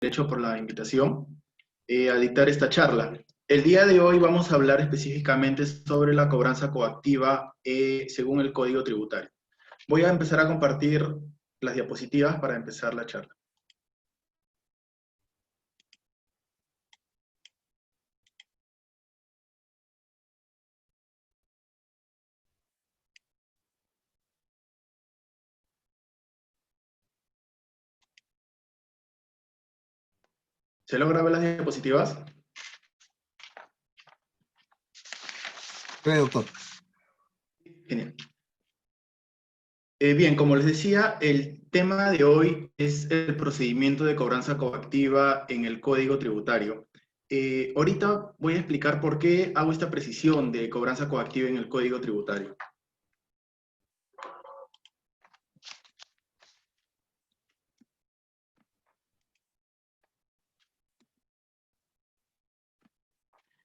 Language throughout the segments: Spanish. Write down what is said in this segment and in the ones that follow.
Derecho por la invitación a dictar esta charla. El día de hoy vamos a hablar específicamente sobre la cobranza coactiva según el Código Tributario. Voy a empezar a compartir las diapositivas para empezar la charla. ¿Se logra ver las diapositivas? Sí, doctor. Genial. Bien, como les decía, el tema de hoy es el procedimiento de cobranza coactiva en el Código Tributario. Ahorita voy a explicar por qué hago esta precisión de cobranza coactiva en el Código Tributario.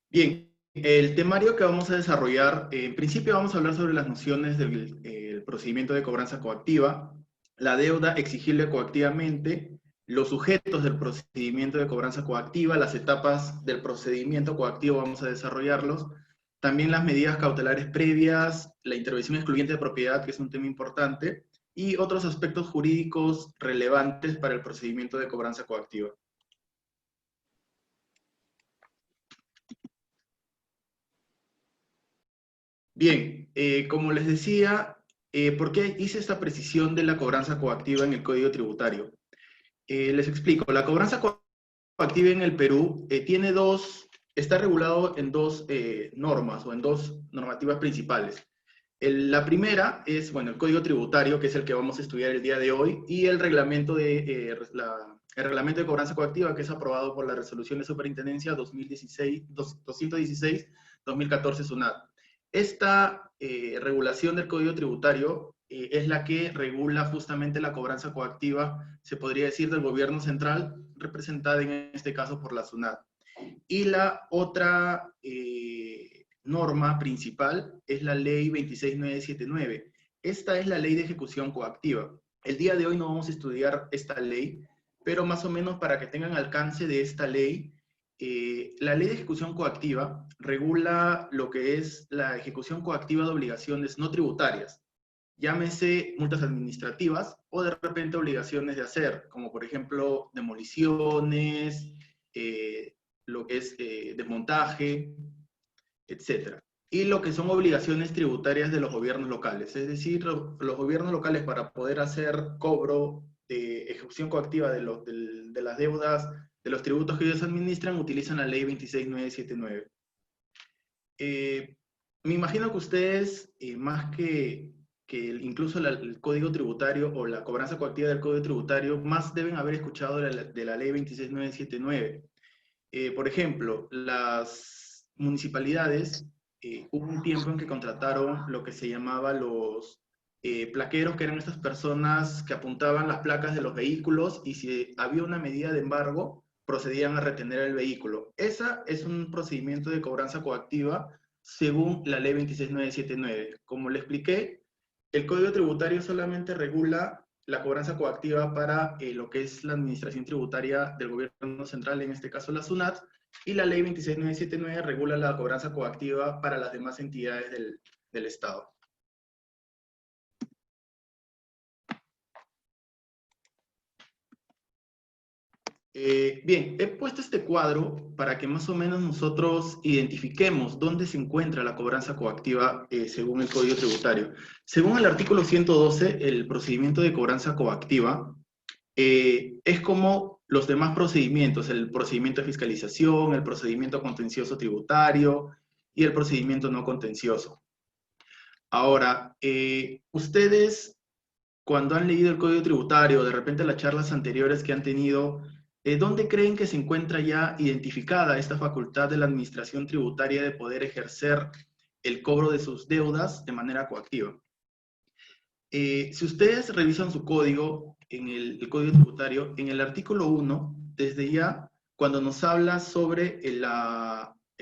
Bien, el temario que vamos a desarrollar, en principio vamos a hablar sobre las nociones del procedimiento de cobranza coactiva, la deuda exigible coactivamente, los sujetos del procedimiento de cobranza coactiva, las etapas del procedimiento coactivo vamos a desarrollarlos, también las medidas cautelares previas, la intervención excluyente de propiedad, que es un tema importante, y otros aspectos jurídicos relevantes para el procedimiento de cobranza coactiva. Bien, como les decía, ¿por qué hice esta precisión de la cobranza coactiva en el Código Tributario? Les explico, la cobranza coactiva en el Perú está regulado en dos normas o en dos normativas principales. La primera es, bueno, el Código Tributario, que es el que vamos a estudiar el día de hoy, y el reglamento el reglamento de cobranza coactiva, que es aprobado por la Resolución de Superintendencia 216-2014 SUNAT. Esta regulación del Código Tributario es la que regula justamente la cobranza coactiva, se podría decir, del gobierno central, representada en este caso por la SUNAT. Y la otra norma principal es la ley 26979. Esta es la ley de ejecución coactiva. El día de hoy no vamos a estudiar esta ley, pero más o menos para que tengan alcance de esta ley, la ley de ejecución coactiva regula lo que es la ejecución coactiva de obligaciones no tributarias, llámese multas administrativas o de repente obligaciones de hacer, como por ejemplo demoliciones, lo que es desmontaje, etc. Y lo que son obligaciones tributarias de los gobiernos locales, es decir, los gobiernos locales para poder hacer cobro de ejecución coactiva de las deudas, de los tributos que ellos administran, utilizan la ley 26979. Me imagino que ustedes, más que incluso el Código Tributario o la cobranza coactiva del Código Tributario, más deben haber escuchado de la ley 26979. Por ejemplo, las municipalidades, hubo un tiempo en que contrataron lo que se llamaba los plaqueros, que eran estas personas que apuntaban las placas de los vehículos y si había una medida de embargo, procedían a retener el vehículo. Esa es un procedimiento de cobranza coactiva según la ley 26979. Como le expliqué, el Código Tributario solamente regula la cobranza coactiva para lo que es la administración tributaria del gobierno central, en este caso la SUNAT, y la ley 26979 regula la cobranza coactiva para las demás entidades del Estado. Bien, he puesto este cuadro para que más o menos nosotros identifiquemos dónde se encuentra la cobranza coactiva según el Código Tributario. Según el artículo 112, el procedimiento de cobranza coactiva es como los demás procedimientos, el procedimiento de fiscalización, el procedimiento contencioso tributario y el procedimiento no contencioso. Ahora, ustedes, cuando han leído el Código Tributario, de repente las charlas anteriores que han tenido, ¿dónde creen que se encuentra ya identificada esta facultad de la administración tributaria de poder ejercer el cobro de sus deudas de manera coactiva? Si ustedes revisan su código, en el Código Tributario, en el artículo 1, desde ya, cuando nos habla sobre el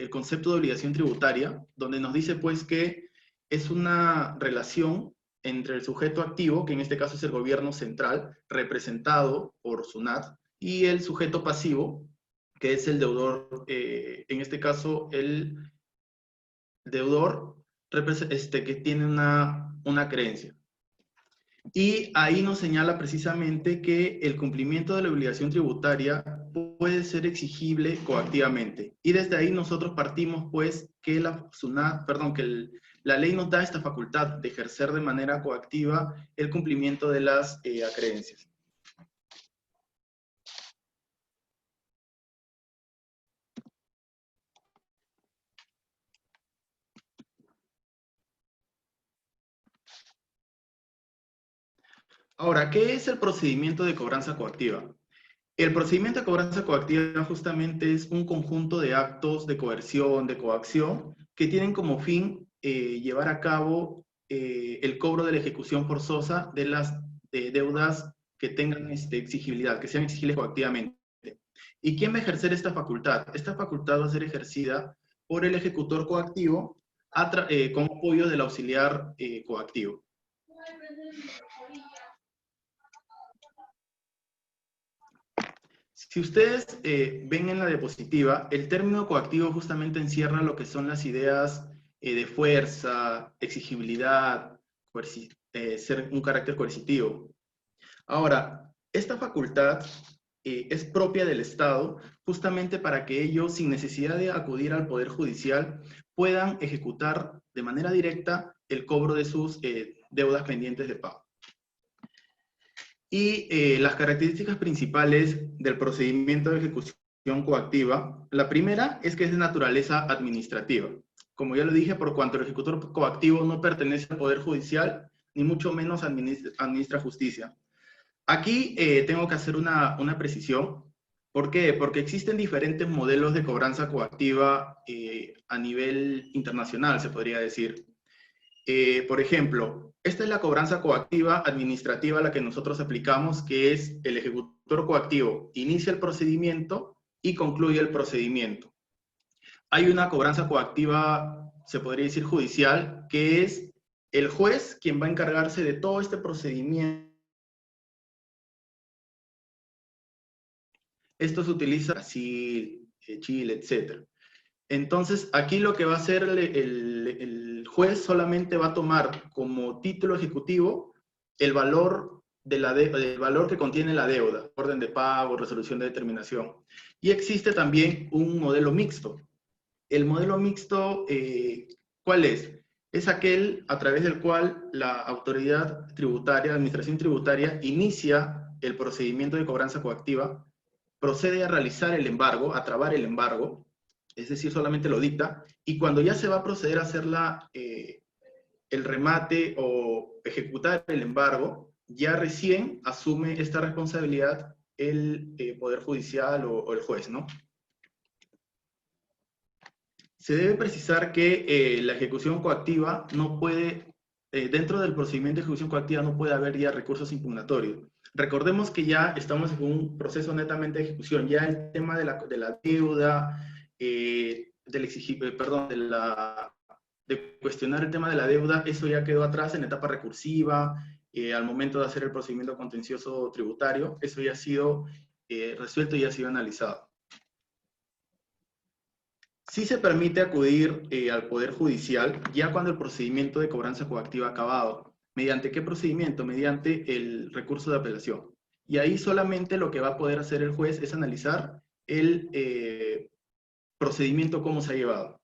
concepto de obligación tributaria, donde nos dice pues que es una relación entre el sujeto activo, que en este caso es el gobierno central, representado por SUNAT, y el sujeto pasivo, que es el deudor, en este caso el deudor que tiene una creencia. Y ahí nos señala precisamente que el cumplimiento de la obligación tributaria puede ser exigible coactivamente. Y desde ahí nosotros partimos, pues, que la ley nos da esta facultad de ejercer de manera coactiva el cumplimiento de las acreencias. Ahora, ¿qué es el procedimiento de cobranza coactiva? El procedimiento de cobranza coactiva justamente es un conjunto de actos de coerción, de coacción, que tienen como fin llevar a cabo el cobro de la ejecución forzosa de las deudas que tengan exigibilidad, que sean exigibles coactivamente. ¿Y quién va a ejercer esta facultad? Esta facultad va a ser ejercida por el ejecutor coactivo con apoyo del auxiliar coactivo. Si ustedes ven en la diapositiva, el término coactivo justamente encierra lo que son las ideas de fuerza, exigibilidad, ser un carácter coercitivo. Ahora, esta facultad es propia del Estado justamente para que ellos, sin necesidad de acudir al Poder Judicial, puedan ejecutar de manera directa el cobro de sus deudas pendientes de pago. Y las características principales del procedimiento de ejecución coactiva, la primera es que es de naturaleza administrativa. Como ya lo dije, por cuanto el ejecutor coactivo no pertenece al Poder Judicial, ni mucho menos administra justicia. Aquí tengo que hacer una precisión. ¿Por qué? Porque existen diferentes modelos de cobranza coactiva a nivel internacional, se podría decir. Por ejemplo, esta es la cobranza coactiva administrativa a la que nosotros aplicamos, que es el ejecutor coactivo inicia el procedimiento y concluye el procedimiento. Hay una cobranza coactiva, se podría decir judicial, que es el juez quien va a encargarse de todo este procedimiento. Esto se utiliza en Brasil, Chile, etc. Entonces, aquí lo que va a hacer el juez solamente va a tomar como título ejecutivo el valor, el valor que contiene la deuda, orden de pago, resolución de determinación. Y existe también un modelo mixto. El modelo mixto, ¿cuál es? Es aquel a través del cual la autoridad tributaria, la administración tributaria, inicia el procedimiento de cobranza coactiva, procede a realizar el embargo, a trabar el embargo, es decir, solamente lo dicta, y cuando ya se va a proceder a hacer el remate o ejecutar el embargo, ya recién asume esta responsabilidad el Poder Judicial o el juez, ¿no? Se debe precisar que la ejecución coactiva no puede, dentro del procedimiento de ejecución coactiva no puede haber ya recursos impugnatorios. Recordemos que ya estamos en un proceso netamente de ejecución, ya el tema de la deuda, de cuestionar el tema de la deuda, eso ya quedó atrás en etapa recursiva, al momento de hacer el procedimiento contencioso tributario, eso ya ha sido resuelto y ya ha sido analizado. Sí se permite acudir al Poder Judicial ya cuando el procedimiento de cobranza coactiva ha acabado. ¿Mediante qué procedimiento? Mediante el recurso de apelación. Y ahí solamente lo que va a poder hacer el juez es analizar el procedimiento, cómo se ha llevado.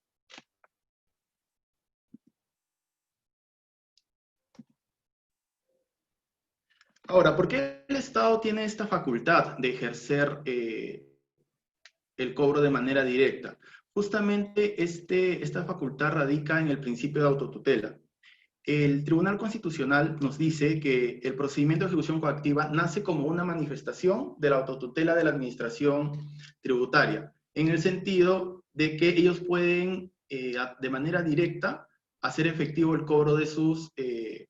Ahora, ¿por qué el Estado tiene esta facultad de ejercer el cobro de manera directa? Justamente esta facultad radica en el principio de autotutela. El Tribunal Constitucional nos dice que el procedimiento de ejecución coactiva nace como una manifestación de la autotutela de la administración tributaria, en el sentido de que ellos pueden, de manera directa, hacer efectivo el cobro de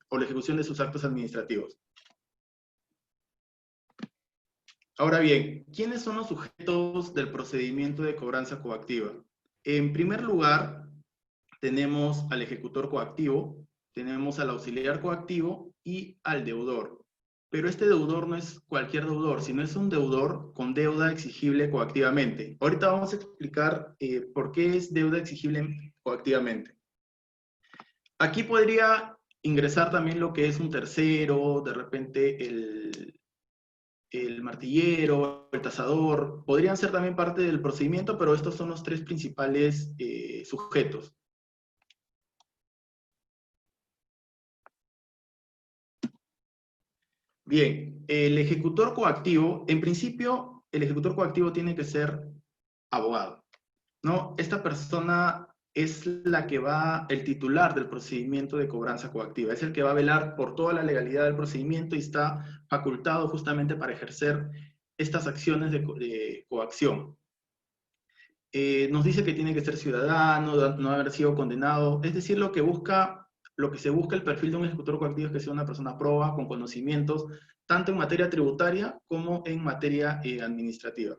o la ejecución de sus actos administrativos. Ahora bien, ¿quiénes son los sujetos del procedimiento de cobranza coactiva? En primer lugar, tenemos al ejecutor coactivo, tenemos al auxiliar coactivo y al deudor. pero este deudor no es cualquier deudor, sino es un deudor con deuda exigible coactivamente. Ahorita vamos a explicar por qué es deuda exigible coactivamente. Aquí podría ingresar también lo que es un tercero, de repente el martillero, el tasador, podrían ser también parte del procedimiento, pero estos son los tres principales sujetos. Bien, el ejecutor coactivo, en principio, el ejecutor coactivo tiene que ser abogado, ¿no? Esta persona es la que va, el titular del procedimiento de cobranza coactiva, es el que va a velar por toda la legalidad del procedimiento y está facultado justamente para ejercer estas acciones de coacción. Nos dice que tiene que ser ciudadano, no haber sido condenado, es decir, lo que se busca el perfil de un ejecutor coactivo es que sea una persona proba, con conocimientos, tanto en materia tributaria como en materia administrativa.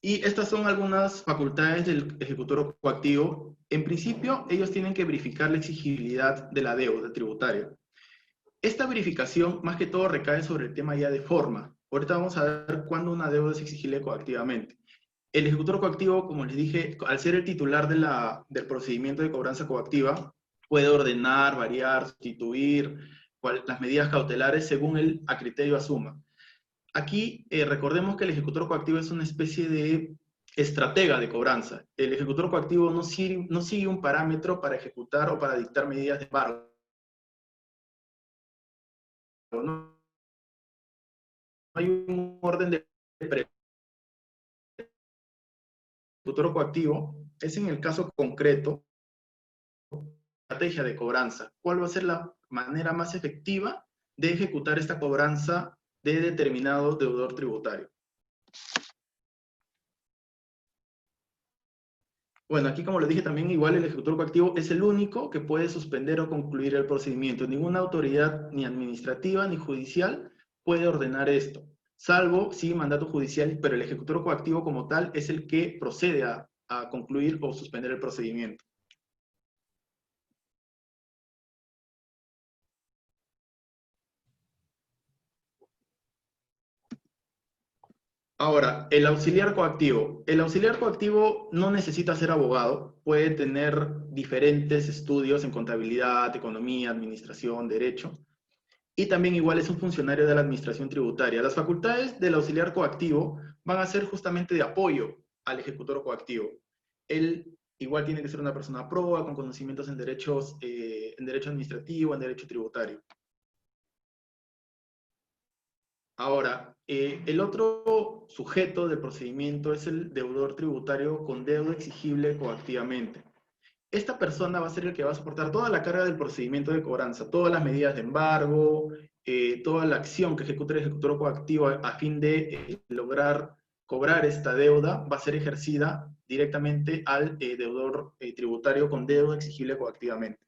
Y estas son algunas facultades del ejecutor coactivo. En principio, ellos tienen que verificar la exigibilidad de la deuda tributaria. Esta verificación, más que todo, recae sobre el tema ya de forma. Ahorita vamos a ver cuándo una deuda es exigible coactivamente. El ejecutor coactivo, como les dije, al ser el titular del procedimiento de cobranza coactiva, puede ordenar, variar, sustituir las medidas cautelares según él a criterio asuma. Aquí recordemos que el ejecutor coactivo es una especie de estratega de cobranza. El ejecutor coactivo no sigue un parámetro para ejecutar o para dictar medidas de embargo. No hay un orden de ejecutor coactivo. Es en el caso concreto estrategia de cobranza. ¿Cuál va a ser la manera más efectiva de ejecutar esta cobranza de determinado deudor tributario? Bueno, aquí como les dije también, igual el ejecutor coactivo es el único que puede suspender o concluir el procedimiento. Ninguna autoridad, ni administrativa ni judicial, puede ordenar esto, salvo, sí, mandato judicial, pero el ejecutor coactivo como tal es el que procede a concluir o suspender el procedimiento. Ahora, el auxiliar coactivo. El auxiliar coactivo no necesita ser abogado, puede tener diferentes estudios en contabilidad, economía, administración, derecho, y también igual es un funcionario de la administración tributaria. Las facultades del auxiliar coactivo van a ser justamente de apoyo al ejecutor coactivo. Él igual tiene que ser una persona proba, con conocimientos en derecho administrativo, en derecho tributario. Ahora, el otro sujeto del procedimiento es el deudor tributario con deuda exigible coactivamente. Esta persona va a ser el que va a soportar toda la carga del procedimiento de cobranza, todas las medidas de embargo, toda la acción que ejecuta el ejecutor coactivo a fin de lograr cobrar esta deuda, va a ser ejercida directamente al deudor tributario con deuda exigible coactivamente.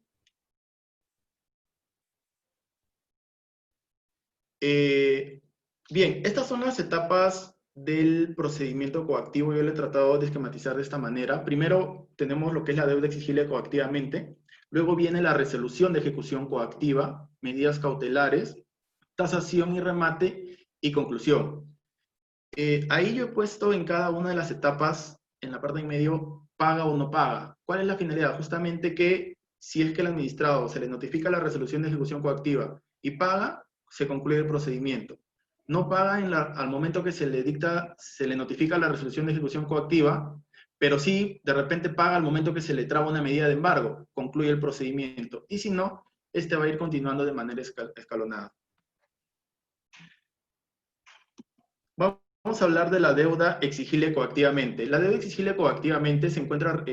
Bien, estas son las etapas del procedimiento coactivo. Yo lo he tratado de esquematizar de esta manera. Primero tenemos lo que es la deuda exigible coactivamente. Luego viene la resolución de ejecución coactiva, medidas cautelares, tasación y remate y conclusión. Ahí yo he puesto en cada una de las etapas, en la parte en medio, paga o no paga. ¿Cuál es la finalidad? Justamente que si es que el administrado se le notifica la resolución de ejecución coactiva y paga, se concluye el procedimiento. No paga al momento que se le dicta, se le notifica la resolución de ejecución coactiva, pero sí, de repente paga al momento que se le traba una medida de embargo, concluye el procedimiento. Y si no, este va a ir continuando de manera escalonada. Vamos a hablar de la deuda exigible coactivamente. La deuda exigible coactivamente se encuentra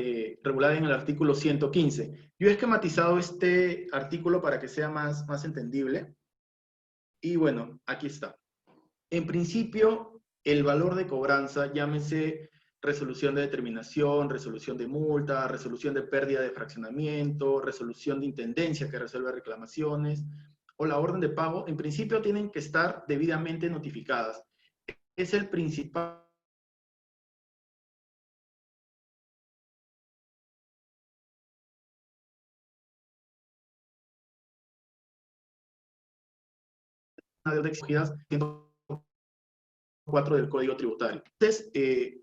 regulada en el artículo 115. Yo he esquematizado este artículo para que sea más entendible. Y bueno, aquí está. En principio, el valor de cobranza, llámese resolución de determinación, resolución de multa, resolución de pérdida de fraccionamiento, resolución de intendencia que resuelve reclamaciones, o la orden de pago, en principio tienen que estar debidamente notificadas. Es el principal deuda exigida 104 del Código Tributario. Entonces,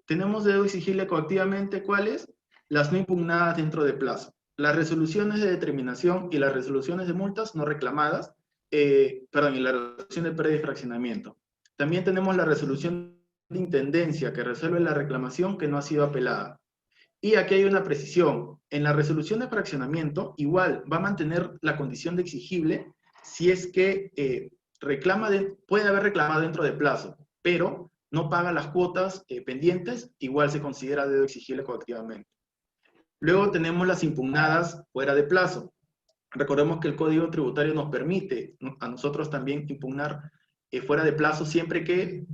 tenemos deuda exigible coactivamente, ¿cuáles? Las no impugnadas dentro de plazo. Las resoluciones de determinación y las resoluciones de multas no reclamadas, y la resolución de pérdida y fraccionamiento. También tenemos la resolución de intendencia que resuelve la reclamación que no ha sido apelada. Y aquí hay una precisión. En la resolución de fraccionamiento, igual va a mantener la condición de exigible si es que puede haber reclamado dentro de plazo, pero no paga las cuotas pendientes, igual se considera deuda exigible coactivamente. Luego tenemos las impugnadas fuera de plazo. Recordemos que el Código Tributario nos permite a nosotros también impugnar fuera de plazo siempre que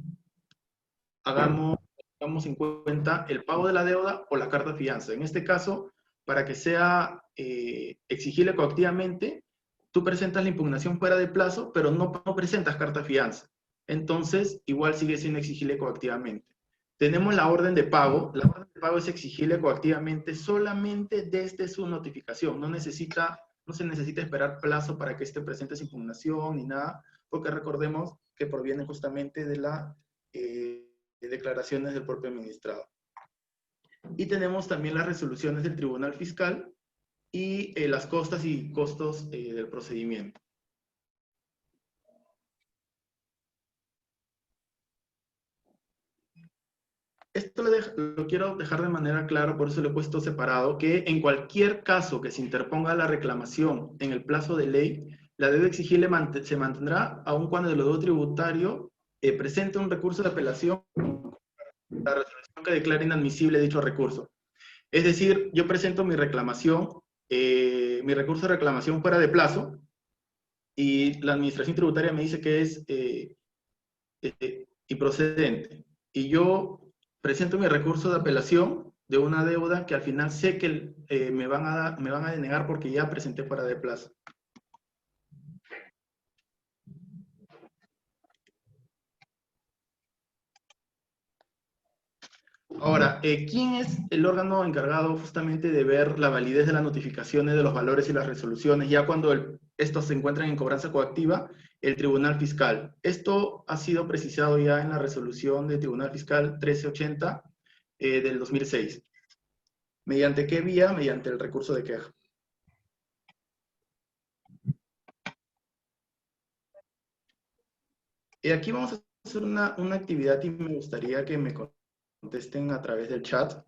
tengamos en cuenta el pago de la deuda o la carta de fianza. En este caso, para que sea exigible coactivamente, tú presentas la impugnación fuera de plazo, pero no presentas carta de fianza. Entonces, igual sigue siendo exigible coactivamente. Tenemos la orden de pago. La orden de pago es exigible coactivamente solamente desde su notificación. No se necesita esperar plazo para que esté presente esa impugnación ni nada, porque recordemos que proviene justamente de las declaraciones del propio administrado. Y tenemos también las resoluciones del Tribunal Fiscal y las costas y costos del procedimiento. Esto lo quiero dejar de manera clara, por eso lo he puesto separado, que en cualquier caso que se interponga la reclamación en el plazo de ley, la deuda exigible se mantendrá aun cuando el deudor tributario presente un recurso de apelación a la resolución que declare inadmisible dicho recurso. Es decir, yo presento mi reclamación, mi recurso de reclamación fuera de plazo, y la administración tributaria me dice que es improcedente. Y yo presento mi recurso de apelación de una deuda que al final sé que me van a denegar porque ya presenté fuera de plazo. Ahora, ¿quién es el órgano encargado justamente de ver la validez de las notificaciones de los valores y las resoluciones? Ya cuando estos se encuentran en cobranza coactiva, el Tribunal Fiscal. Esto ha sido precisado ya en la resolución del Tribunal Fiscal 1380 del 2006. ¿Mediante qué vía? Mediante el recurso de queja. Aquí vamos a hacer una actividad y me gustaría que me contesten a través del chat.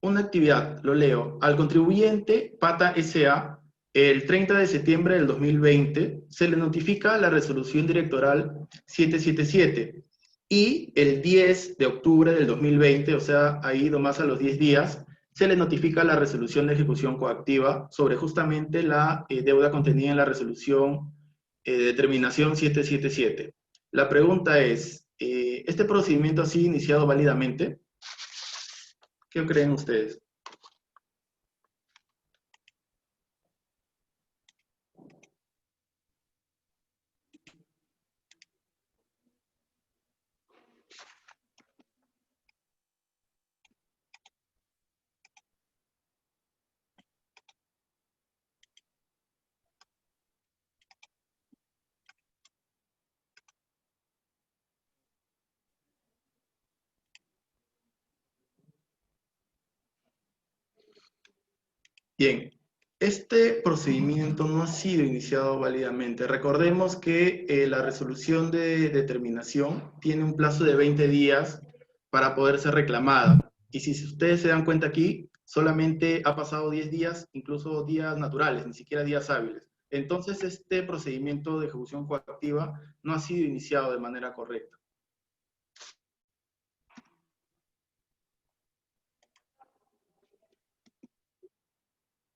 Una actividad, lo leo. Al contribuyente Pata S.A., el 30 de septiembre del 2020, se le notifica la resolución directoral 777 y el 10 de octubre del 2020, o sea, ahí nomás a los 10 días, se le notifica la resolución de ejecución coactiva sobre justamente la deuda contenida en la resolución determinación 777. La pregunta es, ¿este procedimiento ha sido iniciado válidamente? ¿Qué creen ustedes? Bien, este procedimiento no ha sido iniciado válidamente. Recordemos que la resolución de determinación tiene un plazo de 20 días para poder ser reclamada. Y si ustedes se dan cuenta aquí, solamente ha pasado 10 días, incluso días naturales, ni siquiera días hábiles. Entonces, este procedimiento de ejecución coactiva no ha sido iniciado de manera correcta.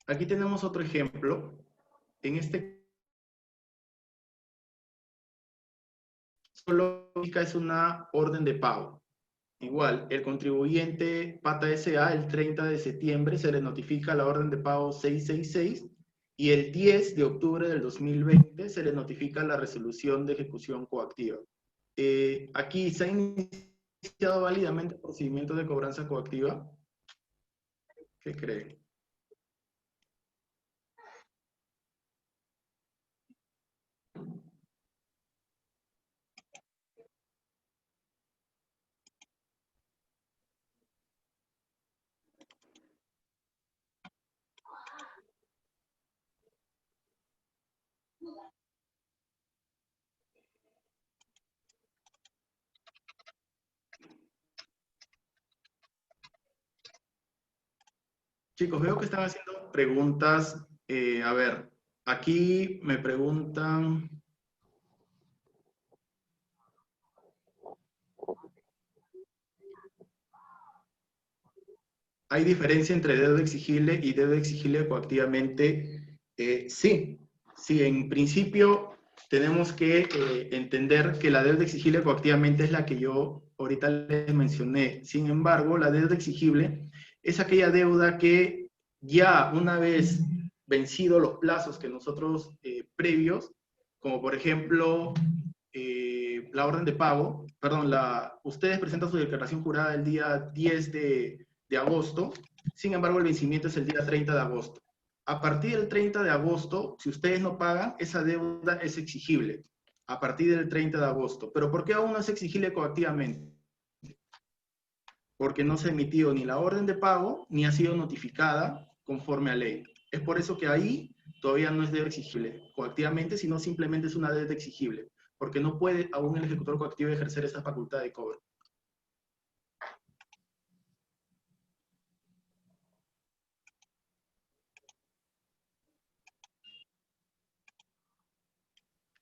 Aquí tenemos otro ejemplo. En este caso, es una orden de pago. Igual, el contribuyente Pata S.A. el 30 de septiembre se le notifica la orden de pago 666 y el 10 de octubre del 2020 se le notifica la resolución de ejecución coactiva. Aquí se ha iniciado válidamente el procedimiento de cobranza coactiva. ¿Qué creen? Chicos, veo que están haciendo preguntas. A ver, aquí me preguntan... ¿Hay diferencia entre deuda exigible y deuda exigible coactivamente? Sí, en principio tenemos que entender que la deuda exigible coactivamente es la que yo ahorita les mencioné. Sin embargo, la deuda exigible es aquella deuda que ya una vez vencidos los plazos que nosotros previos, como por ejemplo la orden de pago, perdón, ustedes presentan su declaración jurada el día 10 de agosto, sin embargo el vencimiento es el día 30 de agosto. A partir del 30 de agosto, si ustedes no pagan, esa deuda es exigible, a partir del 30 de agosto. ¿Pero por qué aún no es exigible coactivamente? Porque no se ha emitido ni la orden de pago, ni ha sido notificada conforme a ley. Es por eso que ahí todavía no es deuda exigible coactivamente, sino simplemente es una deuda exigible, porque no puede aún el ejecutor coactivo ejercer esa facultad de cobro.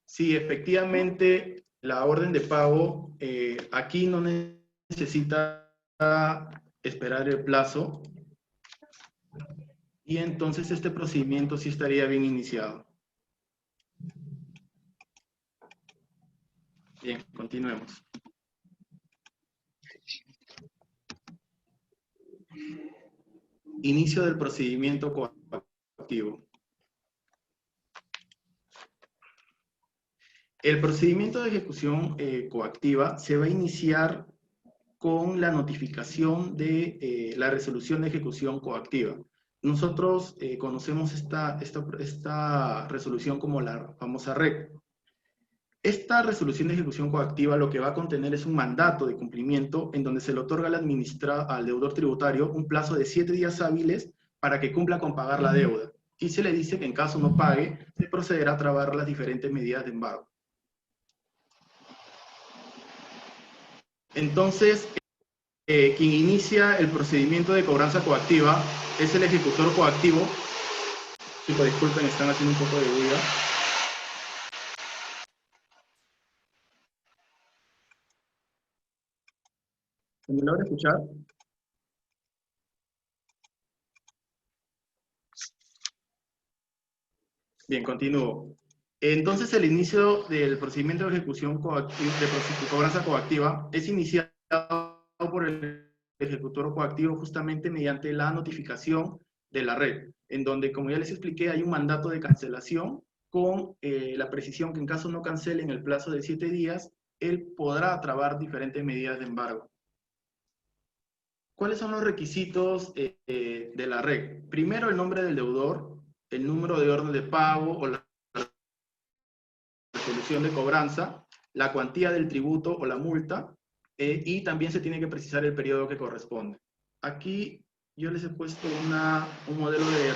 Sí, efectivamente, la orden de pago aquí no necesita esperar el plazo y entonces este procedimiento sí estaría bien iniciado. Bien, continuemos. Inicio del procedimiento coactivo. El procedimiento de ejecución coactiva se va a iniciar con la notificación de la resolución de ejecución coactiva. Nosotros conocemos esta resolución como la famosa REC. Esta resolución de ejecución coactiva lo que va a contener es un mandato de cumplimiento en donde se le otorga al deudor tributario un plazo de 7 días hábiles para que cumpla con pagar la deuda. Y se le dice que en caso no pague, se procederá a trabar las diferentes medidas de embargo. Entonces, quien inicia el procedimiento de cobranza coactiva es el ejecutor coactivo. Chicos, disculpen, están haciendo un poco de bulla. ¿Se me logra escuchar? Bien, continúo. Entonces, el inicio del procedimiento de ejecución coactiva, de cobranza coactiva es iniciado por el ejecutor coactivo justamente mediante la notificación de la red, en donde, como ya les expliqué, hay un mandato de cancelación con la precisión que en caso no cancele en el plazo de 7 días, él podrá trabar diferentes medidas de embargo. ¿Cuáles son los requisitos de la red? Primero, el nombre del deudor, el número de orden de pago o la resolución de cobranza, la cuantía del tributo o la multa, y también se tiene que precisar el periodo que corresponde. Aquí yo les he puesto un modelo de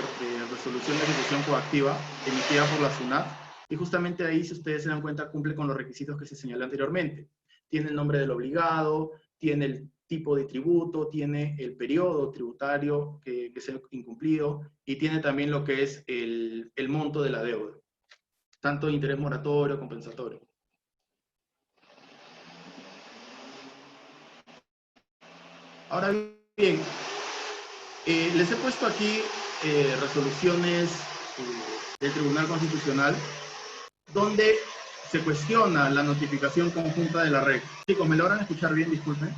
resolución de ejecución coactiva emitida por la SUNAT, y justamente ahí, si ustedes se dan cuenta, cumple con los requisitos que se señaló anteriormente. Tiene el nombre del obligado, tiene el tipo de tributo, tiene el periodo tributario que se ha incumplido, y tiene también lo que es el monto de la deuda, tanto de interés moratorio, compensatorio. Ahora bien, les he puesto aquí resoluciones del Tribunal Constitucional donde se cuestiona la notificación conjunta de la REC. Chicos, ¿me logran escuchar bien? Disculpen.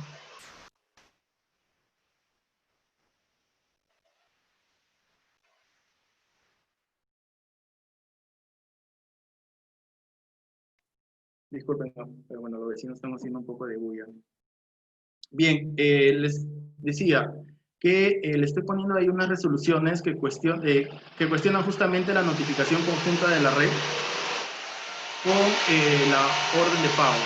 Disculpen, pero bueno, los vecinos están haciendo un poco de bulla. Bien, les decía que le estoy poniendo ahí unas resoluciones que cuestionan justamente la notificación conjunta de la red con la orden de pago.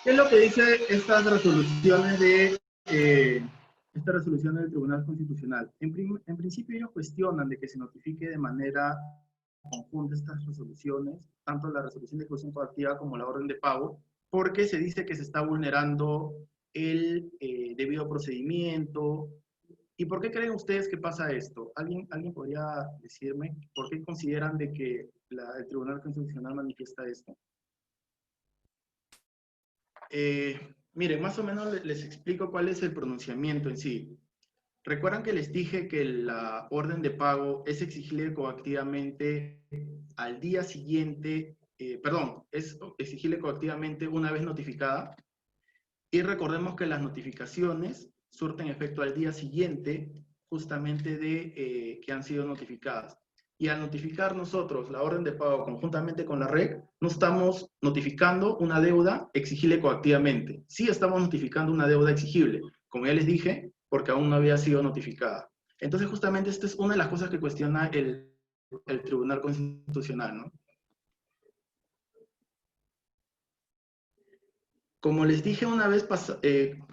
¿Qué es lo que dice estas resoluciones del Tribunal Constitucional? En principio ellos cuestionan de que se notifique de manera conjunta estas resoluciones, tanto la resolución de ejecución coactiva como la orden de pago, porque se dice que se está vulnerando el debido procedimiento. ¿Y por qué creen ustedes que pasa esto? ¿Alguien podría decirme por qué consideran de que el Tribunal Constitucional manifiesta esto? Miren, más o menos les explico cuál es el pronunciamiento en sí. ¿Recuerdan que les dije que la orden de pago es exigible coactivamente al día siguiente, es exigible coactivamente una vez notificada? Y recordemos que las notificaciones surten efecto al día siguiente justamente de que han sido notificadas. Y al notificar nosotros la orden de pago conjuntamente con la REC, no estamos notificando una deuda exigible coactivamente. Sí estamos notificando una deuda exigible, como ya les dije, porque aún no había sido notificada. Entonces, justamente esta es una de las cosas que cuestiona el Tribunal Constitucional, ¿no? Como les dije una vez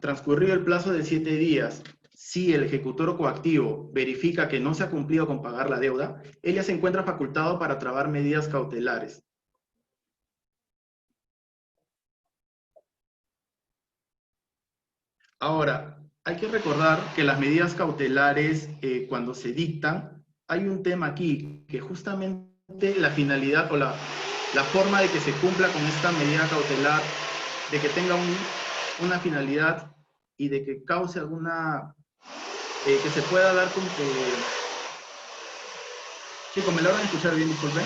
transcurrido el plazo de 7 días, si el ejecutor coactivo verifica que no se ha cumplido con pagar la deuda, él ya se encuentra facultado para trabar medidas cautelares. Ahora, hay que recordar que las medidas cautelares, cuando se dictan, hay un tema aquí, que justamente la finalidad o la forma de que se cumpla con esta medida cautelar, de que tenga una finalidad y de que cause alguna, que se pueda dar con que... Chicos, ¿me logran escuchar bien? Disculpen.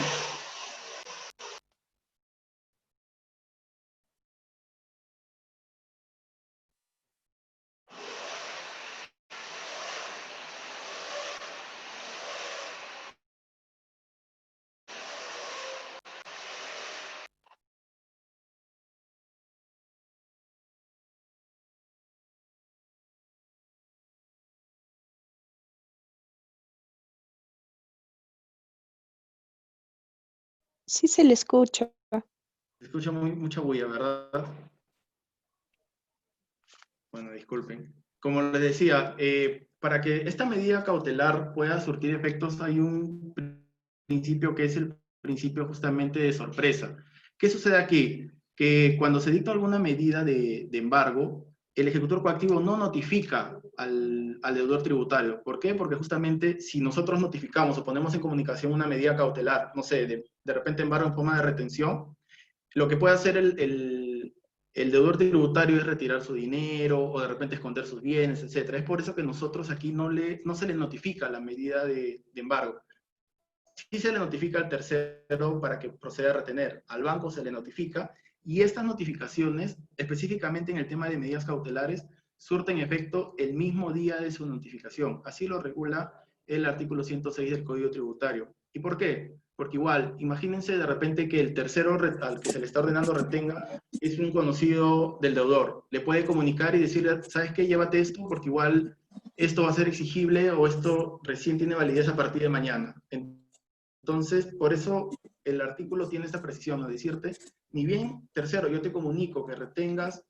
Sí se le escucha. Se escucha mucha bulla, ¿verdad? Bueno, disculpen. Como les decía, para que esta medida cautelar pueda surtir efectos, hay un principio que es el principio justamente de sorpresa. ¿Qué sucede aquí? Que cuando se dicta alguna medida de embargo, el ejecutor coactivo no notifica al deudor tributario. ¿Por qué? Porque justamente si nosotros notificamos o ponemos en comunicación una medida cautelar, no sé, de repente embargo en forma de retención, lo que puede hacer el deudor tributario es retirar su dinero o de repente esconder sus bienes, etc. Es por eso que nosotros aquí no se le notifica la medida de embargo. Sí se le notifica al tercero para que proceda a retener, al banco se le notifica, y estas notificaciones, específicamente en el tema de medidas cautelares, surten efecto el mismo día de su notificación. Así lo regula el artículo 106 del Código Tributario. ¿Y por qué? Porque igual, imagínense de repente que el tercero al que se le está ordenando retenga es un conocido del deudor. Le puede comunicar y decirle, ¿sabes qué? Llévate esto porque igual esto va a ser exigible o esto recién tiene validez a partir de mañana. Entonces, por eso el artículo tiene esta precisión, ¿no? Decirte, ni bien, tercero, yo te comunico que retengas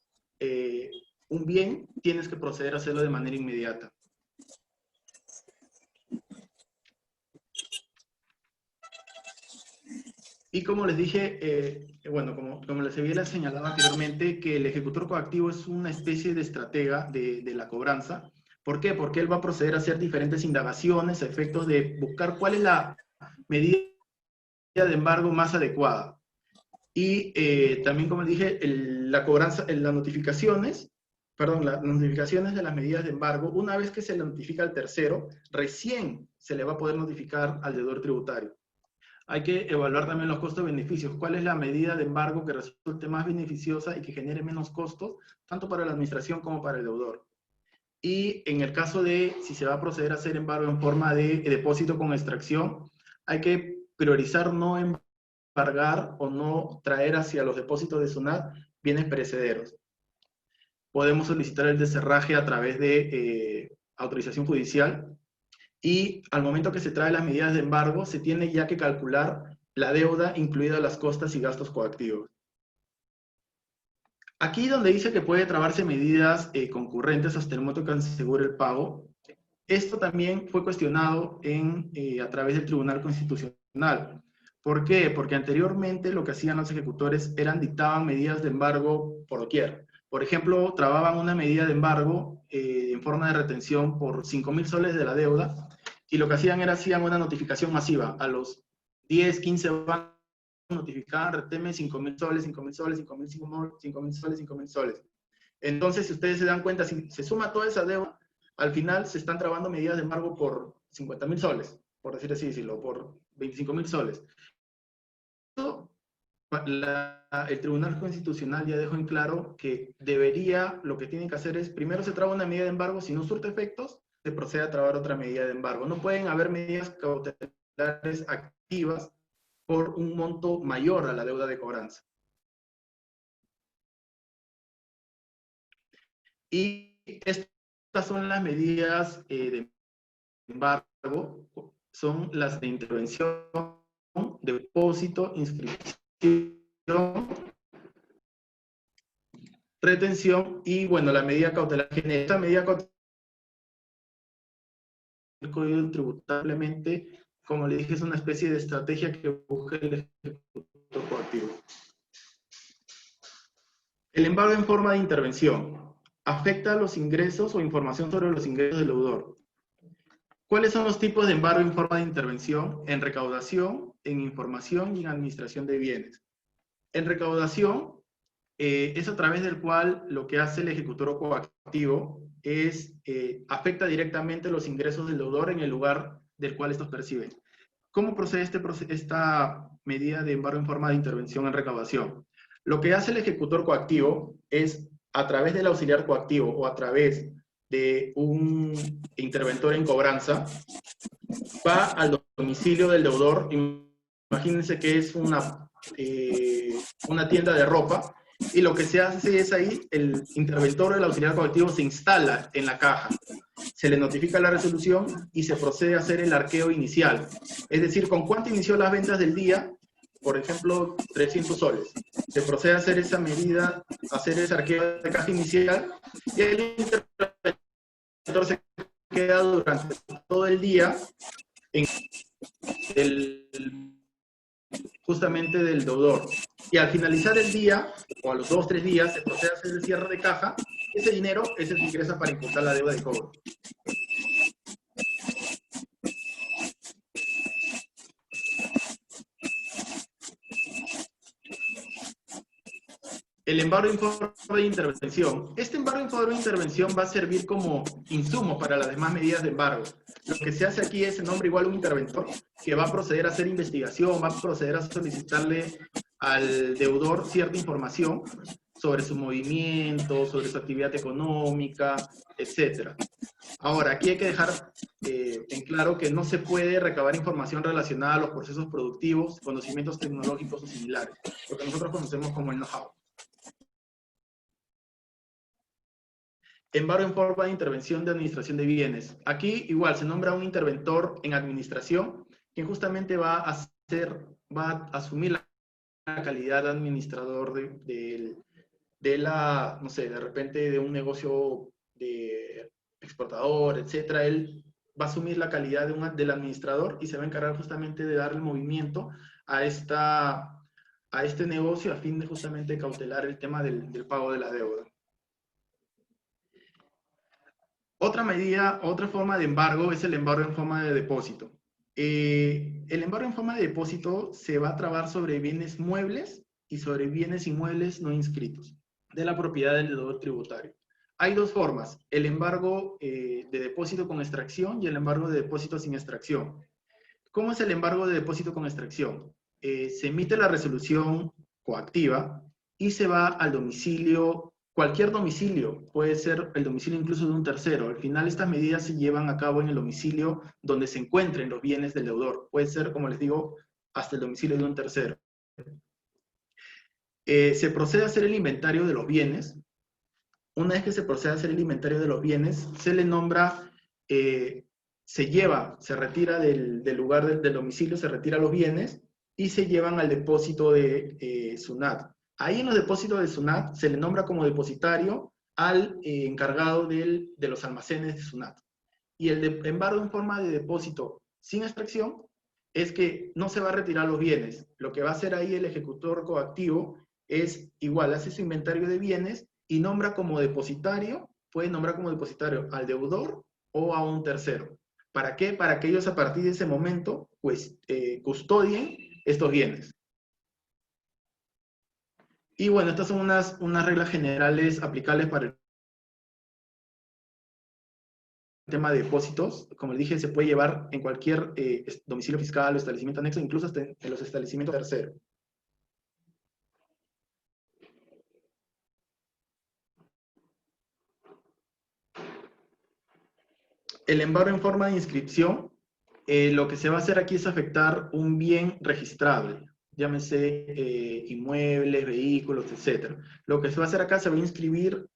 un bien, tienes que proceder a hacerlo de manera inmediata. Y como les dije, bueno, como les había señalado anteriormente, que el ejecutor coactivo es una especie de estratega de la cobranza. ¿Por qué? Porque él va a proceder a hacer diferentes indagaciones a efectos de buscar cuál es la medida de embargo más adecuada. Y también, como les dije, las notificaciones de las medidas de embargo, una vez que se le notifica al tercero, recién se le va a poder notificar al deudor tributario. Hay que evaluar también los costos-beneficios. ¿Cuál es la medida de embargo que resulte más beneficiosa y que genere menos costos, tanto para la administración como para el deudor? Y en el caso de si se va a proceder a hacer embargo en forma de depósito con extracción, hay que priorizar no embargar o no traer hacia los depósitos de SUNAT bienes perecederos. Podemos solicitar el deserraje a través de autorización judicial, y al momento que se trae las medidas de embargo, se tiene ya que calcular la deuda, incluidas las costas y gastos coactivos. Aquí donde dice que puede trabarse medidas concurrentes hasta el momento que se asegure el pago, esto también fue cuestionado a través del Tribunal Constitucional. ¿Por qué? Porque anteriormente lo que hacían los ejecutores dictaban medidas de embargo por doquier. Por ejemplo, trababan una medida de embargo en forma de retención por 5.000 soles de la deuda, y lo que hacían una notificación masiva. A los 10, 15 bancos notificaban, reteme 5.000 soles, 5.000 soles, 5.000 soles, 5.000 soles. Entonces, si ustedes se dan cuenta, si se suma toda esa deuda, al final se están trabando medidas de embargo por 50.000 soles, por decir así, por 25.000 soles. El Tribunal Constitucional ya dejó en claro que lo que tienen que hacer es, primero se traba una medida de embargo, si no surte efectos, se procede a trabar otra medida de embargo. No pueden haber medidas cautelares activas por un monto mayor a la deuda de cobranza. Y estas son las medidas de embargo, son las de intervención, depósito, inscripción, retención y, bueno, la medida cautelar general. Esta medida cautelar el Código Tributario, como le dije, es una especie de estrategia que busca el ejecutor coactivo. El embargo en forma de intervención afecta a los ingresos o información sobre los ingresos del deudor. ¿Cuáles son los tipos de embargo en forma de intervención? En recaudación, en información y en administración de bienes. En recaudación es a través del cual lo que hace el ejecutor coactivo es afecta directamente los ingresos del deudor en el lugar del cual estos perciben. ¿Cómo procede esta medida de embargo en forma de intervención en recaudación? Lo que hace el ejecutor coactivo es, a través del auxiliar coactivo o a través de un interventor en cobranza, va al domicilio del deudor. Imagínense que es una tienda de ropa, y lo que se hace es ahí, el interventor del auxiliar coactivo se instala en la caja, se le notifica la resolución y se procede a hacer el arqueo inicial. Es decir, ¿con cuánto inició las ventas del día? Por ejemplo, 300 soles. Se procede a hacer esa medida, hacer ese arqueo de caja inicial, y el interventor se queda durante todo el día justamente del deudor. Y al finalizar el día, o a los 2 o 3 días, se procede a hacer el cierre de caja. Ese dinero es el que ingresa para imputar la deuda de cobro. El embargo en forma de intervención. Este embargo en forma de intervención va a servir como insumo para las demás medidas de embargo. Lo que se hace aquí es, se nombra igual un interventor que va a proceder a hacer investigación, va a proceder a solicitarle al deudor cierta información sobre su movimiento, sobre su actividad económica, etc. Ahora, aquí hay que dejar en claro que no se puede recabar información relacionada a los procesos productivos, conocimientos tecnológicos o similares, lo que nosotros conocemos como el know-how. Embargo en forma de intervención de administración de bienes. Aquí igual se nombra un interventor en administración, quien justamente va a asumir la calidad de administrador de la, no sé, de repente de un negocio de exportador, etcétera. Él va a asumir la calidad del administrador y se va a encargar justamente de darle movimiento a este negocio a fin de justamente cautelar el tema del pago de la deuda. Otra medida, otra forma de embargo es el embargo en forma de depósito. El embargo en forma de depósito se va a trabar sobre bienes muebles y sobre bienes inmuebles no inscritos de la propiedad del deudor tributario. Hay dos formas, el embargo de depósito con extracción y el embargo de depósito sin extracción. ¿Cómo es el embargo de depósito con extracción? Se emite la resolución coactiva y se va al domicilio. Cualquier domicilio, puede ser el domicilio incluso de un tercero. Al final estas medidas se llevan a cabo en el domicilio donde se encuentren los bienes del deudor. Puede ser, como les digo, hasta el domicilio de un tercero. Se procede a hacer el inventario de los bienes. Una vez que se procede a hacer el inventario de los bienes, se le nombra, se retira del lugar del domicilio, se retira los bienes y se llevan al depósito de SUNAT. Ahí en los depósitos de SUNAT se le nombra como depositario al encargado de los almacenes de SUNAT. Y el embargo en forma de depósito sin extracción es que no se va a retirar los bienes. Lo que va a hacer ahí el ejecutor coactivo es igual, hace su inventario de bienes y nombra como depositario, puede nombrar como depositario al deudor o a un tercero. ¿Para qué? Para que ellos a partir de ese momento pues, custodien estos bienes. Y bueno, estas son unas reglas generales aplicables para el tema de depósitos. Como les dije, se puede llevar en cualquier domicilio fiscal o establecimiento anexo, incluso hasta en los establecimientos terceros. El embargo en forma de inscripción, lo que se va a hacer aquí es afectar un bien registrable, llámese inmuebles, vehículos, etc. Lo que se va a hacer acá, se va a inscribir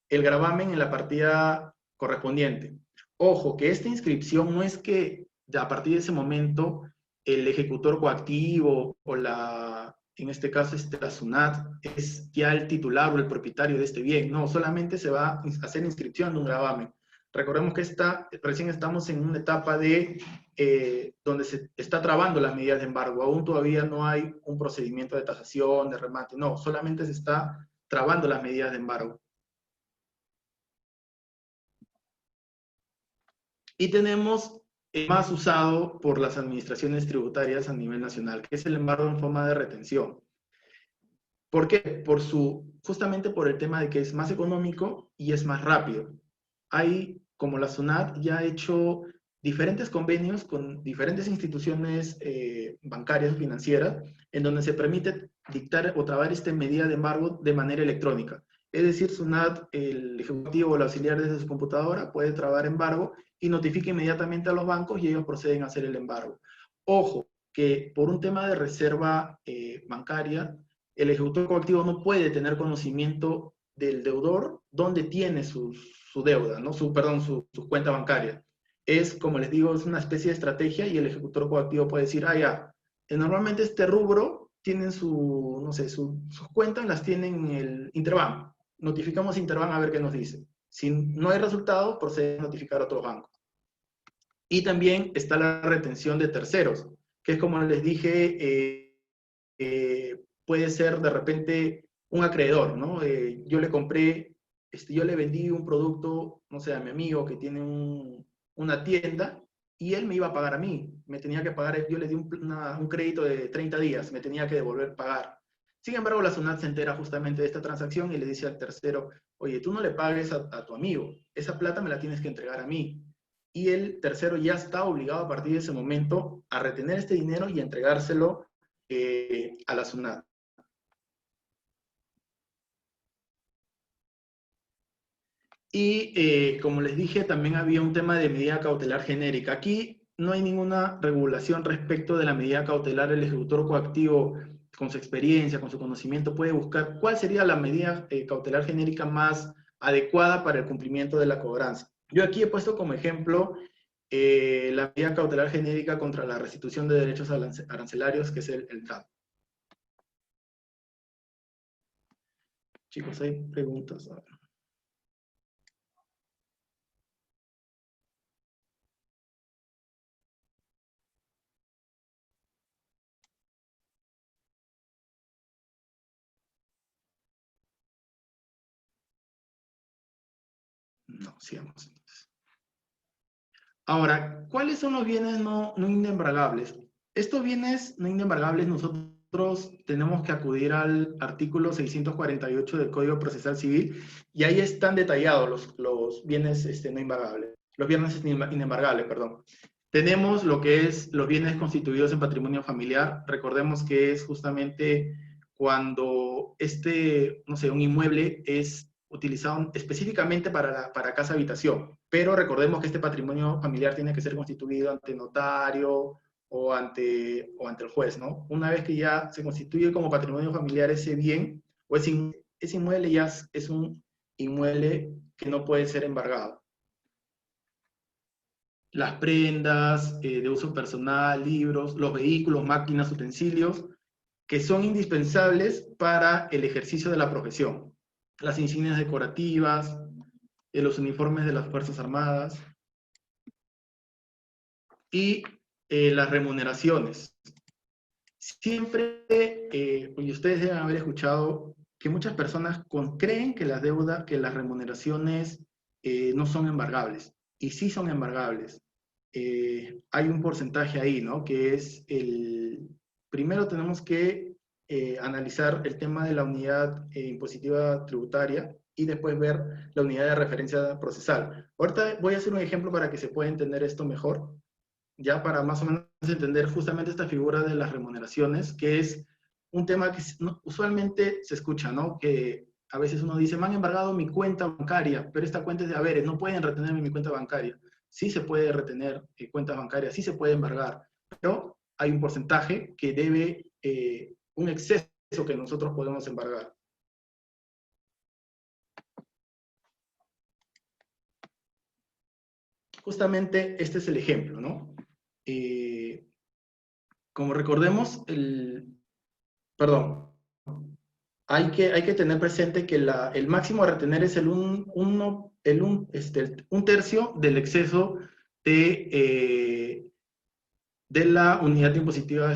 el gravamen en la partida correspondiente. Ojo, que esta inscripción no es que a partir de ese momento el ejecutor coactivo o en este caso la SUNAT es ya el titular o el propietario de este bien. No, solamente se va a hacer inscripción de un gravamen. Recordemos que recién estamos en una etapa de donde se está trabando las medidas de embargo. Aún todavía no hay un procedimiento de tasación, de remate. No, solamente se está trabando las medidas de embargo. Y tenemos el más usado por las administraciones tributarias a nivel nacional, que es el embargo en forma de retención. ¿Por qué? Justamente por el tema de que es más económico y es más rápido. Hay, como la SUNAT ya ha hecho diferentes convenios con diferentes instituciones bancarias o financieras, en donde se permite dictar o trabar esta medida de embargo de manera electrónica. Es decir, SUNAT, el ejecutivo o el auxiliar desde su computadora puede trabar embargo y notifica inmediatamente a los bancos y ellos proceden a hacer el embargo. Ojo, que por un tema de reserva bancaria, el ejecutor coactivo no puede tener conocimiento del deudor dónde tiene su deuda, ¿no? su cuenta bancaria. Es, como les digo, es una especie de estrategia y el ejecutor coactivo puede decir, ya, normalmente este rubro tienen no sé, sus cuentas las tienen en el Interbank. Notificamos a Interbank a ver qué nos dice. Si no hay resultado, procede a notificar a otros bancos. Y también está la retención de terceros, que es como les dije, puede ser de repente un acreedor, ¿no? Yo le compré, yo le vendí un producto, no sé, a mi amigo que tiene una tienda y él me iba a pagar a mí. Me tenía que pagar, yo le di un crédito de 30 días, me tenía que devolver pagar. Sin embargo, la SUNAT se entera justamente de esta transacción y le dice al tercero, oye, tú no le pagues a tu amigo, esa plata me la tienes que entregar a mí. Y el tercero ya está obligado a partir de ese momento a retener este dinero y entregárselo a la SUNAT. Y como les dije, también había un tema de medida cautelar genérica. Aquí no hay ninguna regulación respecto de la medida cautelar. El ejecutor coactivo, con su experiencia, con su conocimiento, puede buscar cuál sería la medida cautelar genérica más adecuada para el cumplimiento de la cobranza. Yo aquí he puesto como ejemplo la medida cautelar genérica contra la restitución de derechos arancelarios, que es el TAD. Chicos, ¿hay preguntas? No, sigamos entonces. Ahora, ¿cuáles son los bienes no inembargables? Estos bienes no inembargables nosotros tenemos que acudir al artículo 648 del Código Procesal Civil y ahí están detallados los bienes no embargables. Los bienes inembargables, perdón. Tenemos lo que es los bienes constituidos en patrimonio familiar. Recordemos que es justamente cuando no sé, un inmueble es utilizado específicamente para casa habitación. Pero recordemos que este patrimonio familiar tiene que ser constituido ante notario o ante el juez, ¿no? Una vez que ya se constituye como patrimonio familiar ese bien, o ese inmueble ya es un inmueble que no puede ser embargado. Las prendas de uso personal, libros, los vehículos, máquinas, utensilios, que son indispensables para el ejercicio de la profesión. Las insignias decorativas, los uniformes de las Fuerzas Armadas. Y las remuneraciones. Siempre, y ustedes deben haber escuchado que muchas personas creen que las deudas, que las remuneraciones no son embargables, y sí son embargables. Hay un porcentaje ahí, ¿no? Que es primero tenemos que analizar el tema de la unidad impositiva tributaria y después ver la unidad de referencia procesal. Ahorita voy a hacer un ejemplo para que se pueda entender esto mejor, ya para más o menos entender justamente esta figura de las remuneraciones, que es un tema que usualmente se escucha, ¿no? Que a veces uno dice, me han embargado mi cuenta bancaria, pero esta cuenta es de haberes, no pueden retenerme mi cuenta bancaria. Sí se puede retener cuentas bancarias, sí se puede embargar, pero hay un porcentaje que debe, un exceso que nosotros podemos embargar. Justamente este es el ejemplo, ¿no? Como recordemos, perdón, hay que tener presente que el máximo a retener es un tercio del exceso de la unidad impositiva,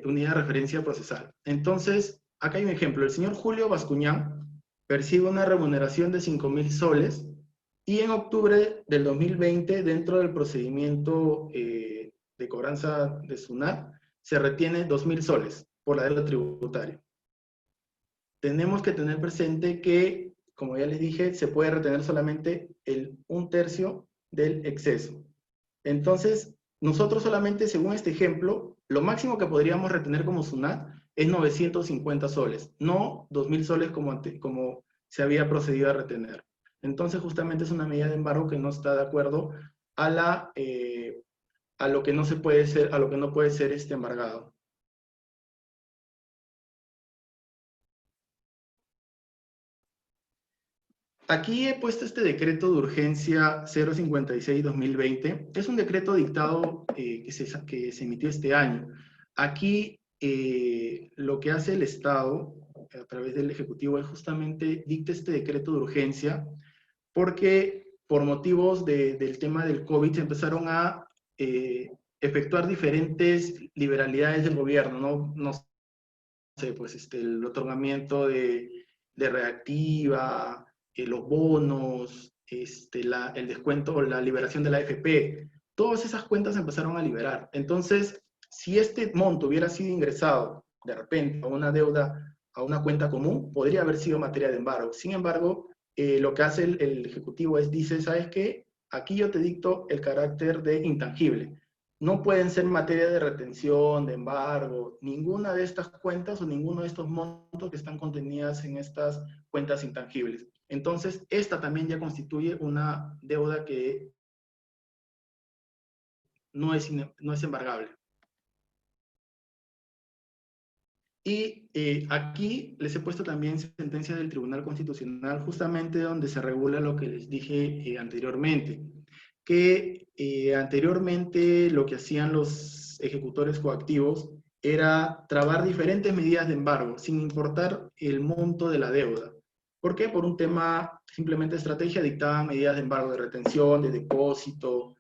unidad de referencia procesal. Entonces, acá hay un ejemplo. El señor Julio Bascuñán percibe una remuneración de 5.000 soles y en octubre del 2020, dentro del procedimiento de cobranza de SUNAT, se retiene 2.000 soles por la deuda tributaria. Tenemos que tener presente que, como ya les dije, se puede retener solamente un tercio del exceso. Entonces, nosotros solamente, según este ejemplo, lo máximo que podríamos retener como SUNAT es 950 soles, no 2.000 soles como se había procedido a retener. Entonces, justamente es una medida de embargo que no está de acuerdo a lo que no se puede ser, a lo que no puede ser embargado. Aquí he puesto este decreto de urgencia 056-2020. Es un decreto dictado que se emitió este año. Aquí lo que hace el Estado a través del Ejecutivo es justamente dicta este decreto de urgencia porque por motivos del tema del COVID se empezaron a efectuar diferentes liberalidades del gobierno, no sé, pues el otorgamiento de reactiva, los bonos, el descuento o la liberación de la AFP, todas esas cuentas se empezaron a liberar. Entonces, si este monto hubiera sido ingresado de repente a una deuda, a una cuenta común, podría haber sido materia de embargo. Sin embargo, lo que hace el Ejecutivo es, dice, ¿sabes qué? Aquí yo te dicto el carácter de intangible. No pueden ser materia de retención, de embargo, ninguna de estas cuentas o ninguno de estos montos que están contenidas en estas cuentas intangibles. Entonces, esta también ya constituye una deuda que no es embargable. Y aquí les he puesto también sentencia del Tribunal Constitucional, justamente donde se regula lo que les dije anteriormente, que anteriormente lo que hacían los ejecutores coactivos era trabar diferentes medidas de embargo, sin importar el monto de la deuda. ¿Por qué? Por un tema simplemente de estrategia, dictaban medidas de embargo de retención, de depósito,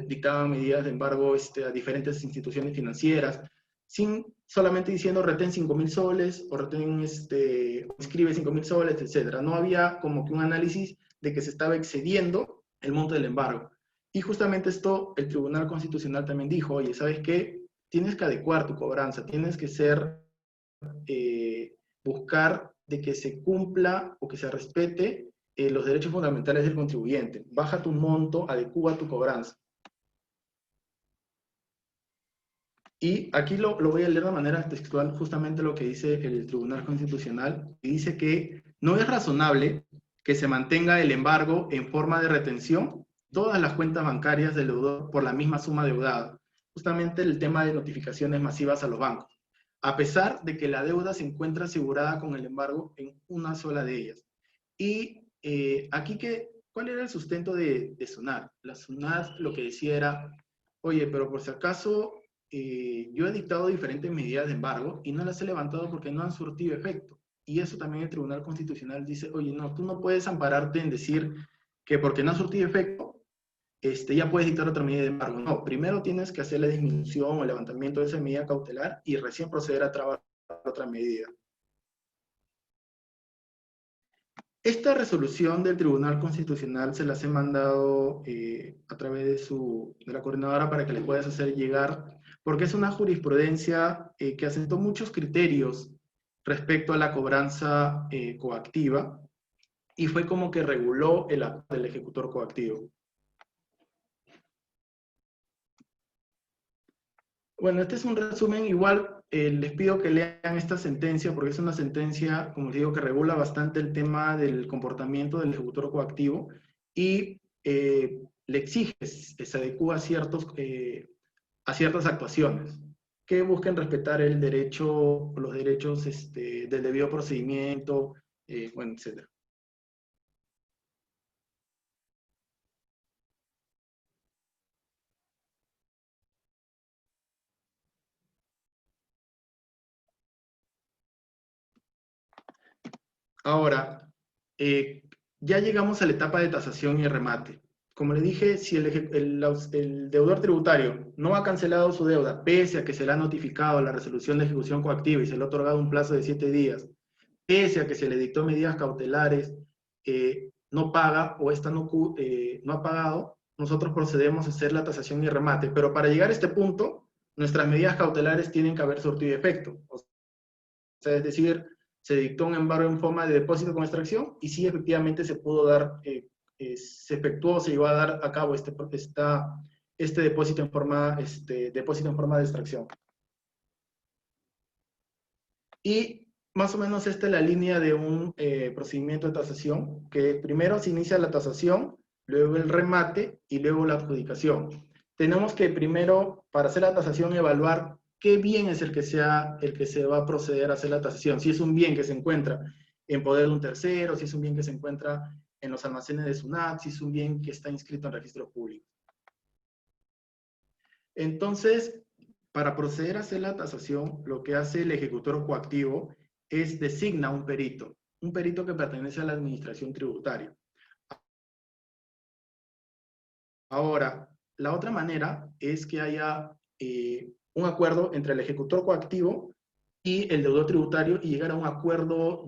dictaban medidas de embargo a diferentes instituciones financieras, sin solamente diciendo retén 5.000 soles o retén, inscribe 5.000 soles, etc. No había como que un análisis de que se estaba excediendo el monto del embargo. Y justamente esto el Tribunal Constitucional también dijo, oye, ¿sabes qué? Tienes que adecuar tu cobranza, tienes que buscar de que se cumpla o que se respete los derechos fundamentales del contribuyente. Baja tu monto, adecúa tu cobranza. Y aquí lo voy a leer de manera textual, justamente lo que dice el Tribunal Constitucional, y dice que no es razonable que se mantenga el embargo en forma de retención todas las cuentas bancarias del deudor por la misma suma deudada. Justamente el tema de notificaciones masivas a los bancos, a pesar de que la deuda se encuentra asegurada con el embargo en una sola de ellas. Y aquí, ¿cuál era el sustento de SUNAT? La SUNAT lo que decía era, oye, pero por si acaso yo he dictado diferentes medidas de embargo y no las he levantado porque no han surtido efecto. Y eso también el Tribunal Constitucional dice, oye, no, tú no puedes ampararte en decir que porque no ha surtido efecto, ya puedes dictar otra medida de embargo. No, primero tienes que hacer la disminución o levantamiento de esa medida cautelar y recién proceder a trabajar otra medida. Esta resolución del Tribunal Constitucional se las he mandado a través de la coordinadora para que le puedas hacer llegar, porque es una jurisprudencia que asentó muchos criterios respecto a la cobranza coactiva y fue como que reguló el acto del ejecutor coactivo. Bueno, este es un resumen. Igual les pido que lean esta sentencia porque es una sentencia, como les digo, que regula bastante el tema del comportamiento del ejecutor coactivo y le exige, se adecúa a ciertas actuaciones que busquen respetar el derecho, los derechos del debido procedimiento, bueno, etc. Ahora, ya llegamos a la etapa de tasación y remate. Como le dije, si el deudor tributario no ha cancelado su deuda, pese a que se le ha notificado la resolución de ejecución coactiva y se le ha otorgado un plazo de 7 días, pese a que se le dictó medidas cautelares, no paga o esta no ha pagado, nosotros procedemos a hacer la tasación y remate. Pero para llegar a este punto, nuestras medidas cautelares tienen que haber surtido efecto. O sea, es decir, se dictó un embargo en forma de depósito con extracción y sí, efectivamente se pudo dar, se efectuó, se llevó a dar a cabo este depósito en forma de extracción. Y más o menos esta es la línea de un procedimiento de tasación, que primero se inicia la tasación, luego el remate y luego la adjudicación. Tenemos que primero, para hacer la tasación, evaluar qué bien es el que se va a proceder a hacer la tasación. Si es un bien que se encuentra en poder de un tercero, si es un bien que se encuentra en los almacenes de SUNAT, si es un bien que está inscrito en registros públicos. Entonces, para proceder a hacer la tasación, lo que hace el ejecutor coactivo es designa un perito que pertenece a la administración tributaria. Ahora, la otra manera es que haya un acuerdo entre el ejecutor coactivo y el deudor tributario y llegar a un acuerdo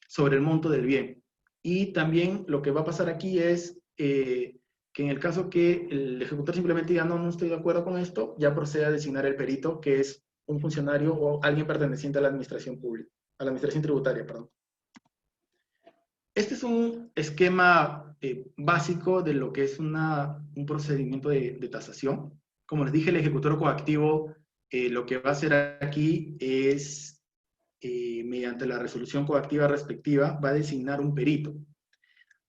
sobre el monto del bien. Y también lo que va a pasar aquí es que en el caso que el ejecutor simplemente diga no estoy de acuerdo con esto, ya procede a designar el perito, que es un funcionario o alguien perteneciente a la administración pública, a la administración tributaria, perdón. Este es un esquema básico de lo que es un procedimiento de tasación. Como les dije, el ejecutor coactivo lo que va a hacer aquí es, mediante la resolución coactiva respectiva, va a designar un perito.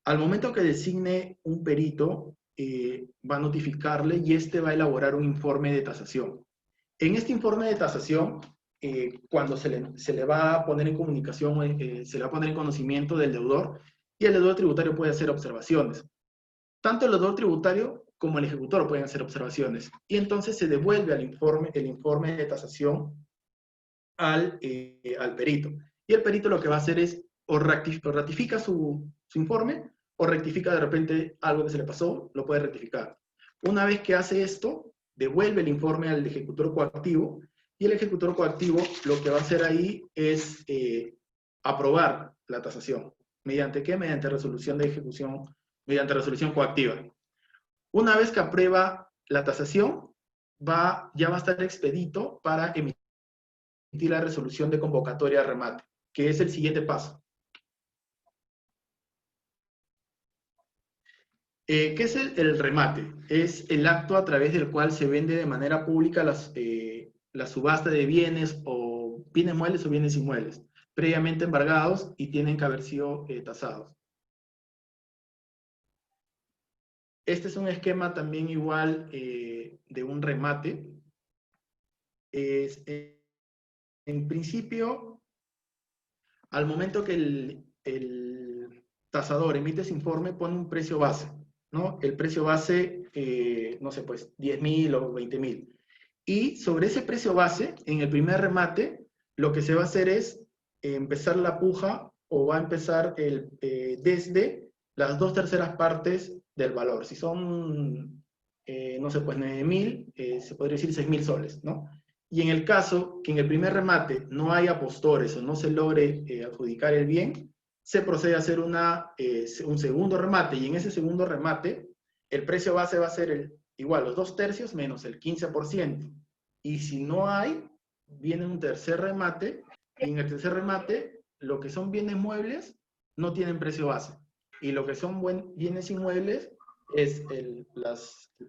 Al momento que designe un perito, va a notificarle y este va a elaborar un informe de tasación. En este informe de tasación, cuando se le va a poner en comunicación, se le va a poner en conocimiento del deudor, y el deudor tributario puede hacer observaciones. Tanto el deudor tributario como el ejecutor pueden hacer observaciones. Y entonces se devuelve el informe de tasación al perito. Y el perito lo que va a hacer es o ratifica su informe o rectifica de repente algo que se le pasó, lo puede rectificar. Una vez que hace esto, devuelve el informe al ejecutor coactivo y el ejecutor coactivo lo que va a hacer ahí es aprobar la tasación. ¿Mediante qué? Mediante resolución de ejecución, mediante resolución coactiva. Una vez que aprueba la tasación, ya va a estar expedito para emitir la resolución de convocatoria a remate, que es el siguiente paso. ¿Qué es el remate? Es el acto a través del cual se vende de manera pública la subasta de bienes o bienes muebles o bienes inmuebles, previamente embargados y tienen que haber sido tasados. Este es un esquema también igual de un remate. En principio, al momento que el tasador emite ese informe, pone un precio base, ¿no? El precio base, no sé, pues 10.000 o 20.000. Y sobre ese precio base, en el primer remate, lo que se va a hacer es empezar la puja o va a empezar desde las 2/3 partes del valor. Si son, no sé, pues 9.000, se podría decir 6.000 soles, ¿no? Y en el caso que en el primer remate no haya postores o no se logre adjudicar el bien, se procede a hacer un segundo remate, y en ese segundo remate el precio base va a ser igual, los 2/3 menos el 15%. Y si no hay, viene un tercer remate, y en el tercer remate, lo que son bienes muebles no tienen precio base. Y lo que son bienes inmuebles, el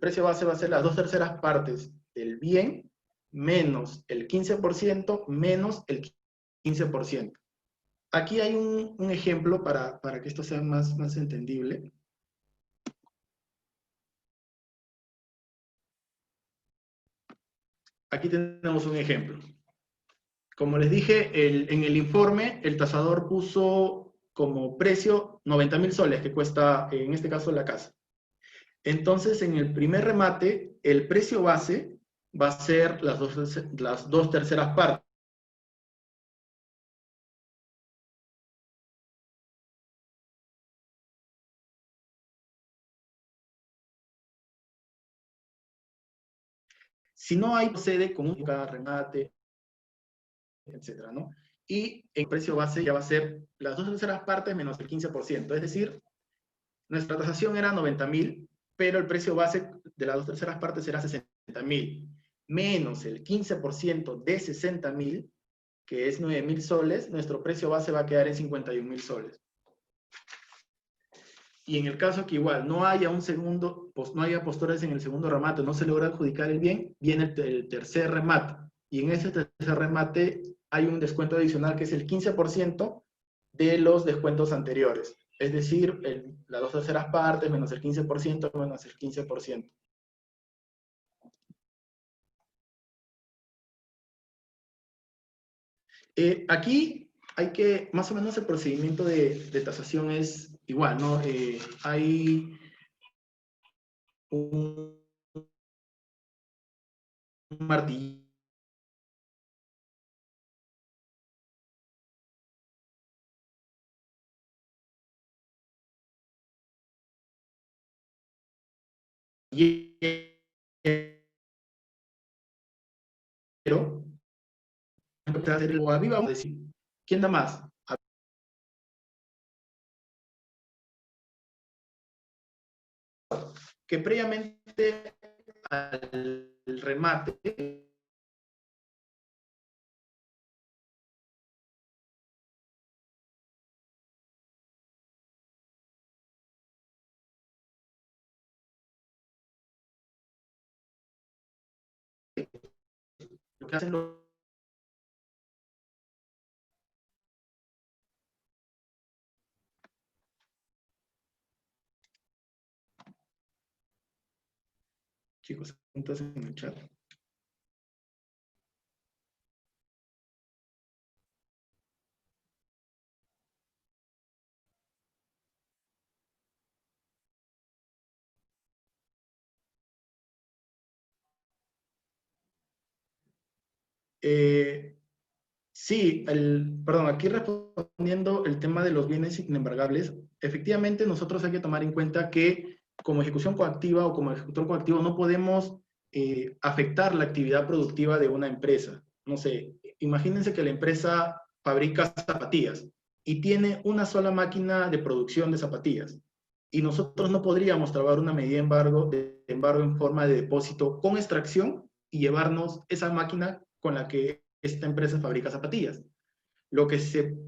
precio base va a ser las 2/3 partes del bien, menos el 15%, menos el 15%. Aquí hay un ejemplo para que esto sea más entendible. Aquí tenemos un ejemplo. Como les dije, en el informe, el tasador puso como precio 90.000 soles, que cuesta, en este caso, la casa. Entonces, en el primer remate, el precio base va a ser las 2/3 partes. Si no hay, procede con un cada remate, etcétera, ¿no? Y el precio base ya va a ser las 2/3 partes menos el 15%. Es decir, nuestra tasación era 90.000, pero el precio base de las 2/3 partes era 60.000, menos el 15% de 60.000, que es 9.000 soles, nuestro precio base va a quedar en 51.000 soles. Y en el caso que igual no haya no haya postores en el segundo remate, no se logra adjudicar el bien, viene el tercer remate. Y en ese tercer remate hay un descuento adicional que es el 15% de los descuentos anteriores. Es decir, las 2/3 partes menos el 15% menos el 15%. Aquí hay que, más o menos el procedimiento de tasación es igual, ¿no? Hay un martillo vamos a decir, ¿quién da más? Que previamente al remate lo que hacen los chicos, entonces en el chat. Sí, perdón, aquí respondiendo el tema de los bienes inembargables, efectivamente nosotros hay que tomar en cuenta que como ejecución coactiva o como ejecutor coactivo no podemos afectar la actividad productiva de una empresa. No sé, imagínense que la empresa fabrica zapatillas y tiene una sola máquina de producción de zapatillas, y nosotros no podríamos trabar una medida de embargo en forma de depósito con extracción y llevarnos esa máquina con la que esta empresa fabrica zapatillas. Lo que se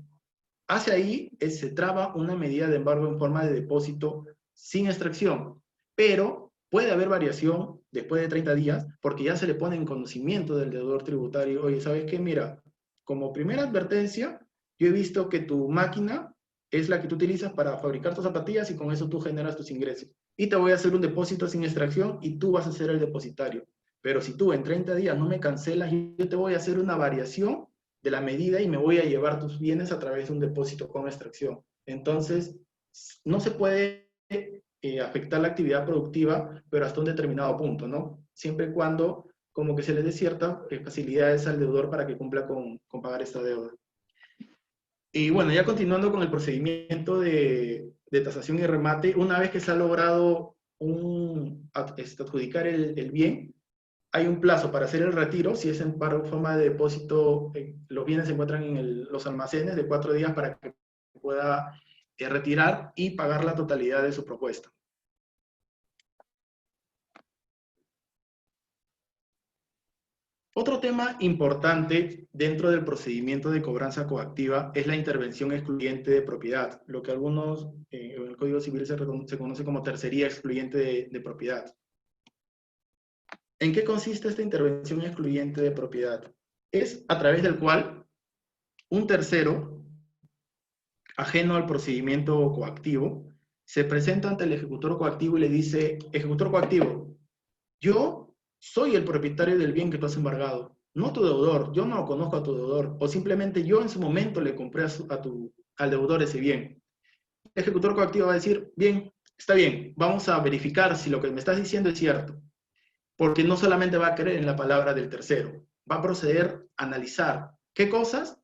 hace ahí es se traba una medida de embargo en forma de depósito sin extracción, pero puede haber variación después de 30 días porque ya se le pone en conocimiento del deudor tributario: oye, ¿sabes qué? Mira, como primera advertencia, yo he visto que tu máquina es la que tú utilizas para fabricar tus zapatillas y con eso tú generas tus ingresos. Y te voy a hacer un depósito sin extracción y tú vas a ser el depositario. Pero si tú en 30 días no me cancelas, yo te voy a hacer una variación de la medida y me voy a llevar tus bienes a través de un depósito con extracción. Entonces, no se puede afectar la actividad productiva, pero hasta un determinado punto, ¿no? Siempre y cuando como que se les dé ciertas facilidades al deudor para que cumpla con pagar esta deuda. Y bueno, ya continuando con el procedimiento de tasación y remate, una vez que se ha logrado adjudicar el bien, hay un plazo para hacer el retiro. Si es en forma de depósito, los bienes se encuentran en los almacenes, de 4 días para que pueda retirar y pagar la totalidad de su propuesta. Otro tema importante dentro del procedimiento de cobranza coactiva es la intervención excluyente de propiedad, lo que algunos en el Código Civil se conoce como tercería excluyente de propiedad. ¿En qué consiste esta intervención excluyente de propiedad? Es a través del cual un tercero, ajeno al procedimiento coactivo, se presenta ante el ejecutor coactivo y le dice: ejecutor coactivo, yo soy el propietario del bien que tú has embargado, no tu deudor, yo no conozco a tu deudor, o simplemente yo en su momento le compré al deudor ese bien. El ejecutor coactivo va a decir: bien, está bien, vamos a verificar si lo que me estás diciendo es cierto, porque no solamente va a creer en la palabra del tercero, va a proceder a analizar qué cosas,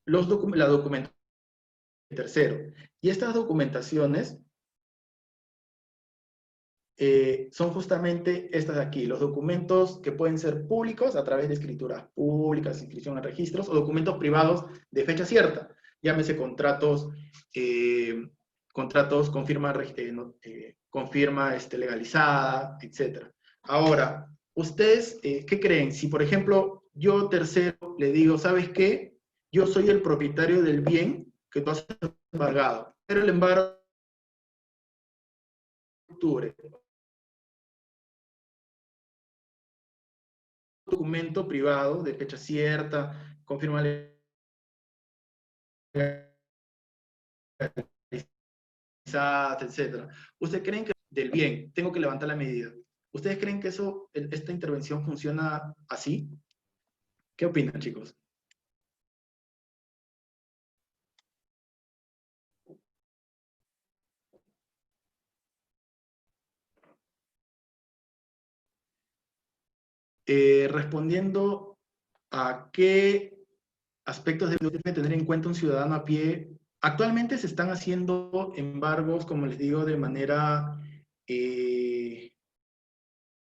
la documentación del tercero. Y estas documentaciones son justamente estas de aquí, los documentos que pueden ser públicos a través de escrituras públicas, inscripción en registros, o documentos privados de fecha cierta, llámese contratos, con firma legalizada, etc. Ahora, ¿ustedes qué creen? Si, por ejemplo, yo tercero le digo: ¿sabes qué? Yo soy el propietario del bien que tú has embargado, pero el embargo de octubre, documento privado de fecha cierta, con firma legalizada, etc. ¿Ustedes creen que del bien tengo que levantar la medida? ¿Ustedes creen que esta intervención funciona así? ¿Qué opinan, chicos? Respondiendo a qué aspectos debe tener en cuenta un ciudadano a pie, actualmente se están haciendo embargos, como les digo, de manera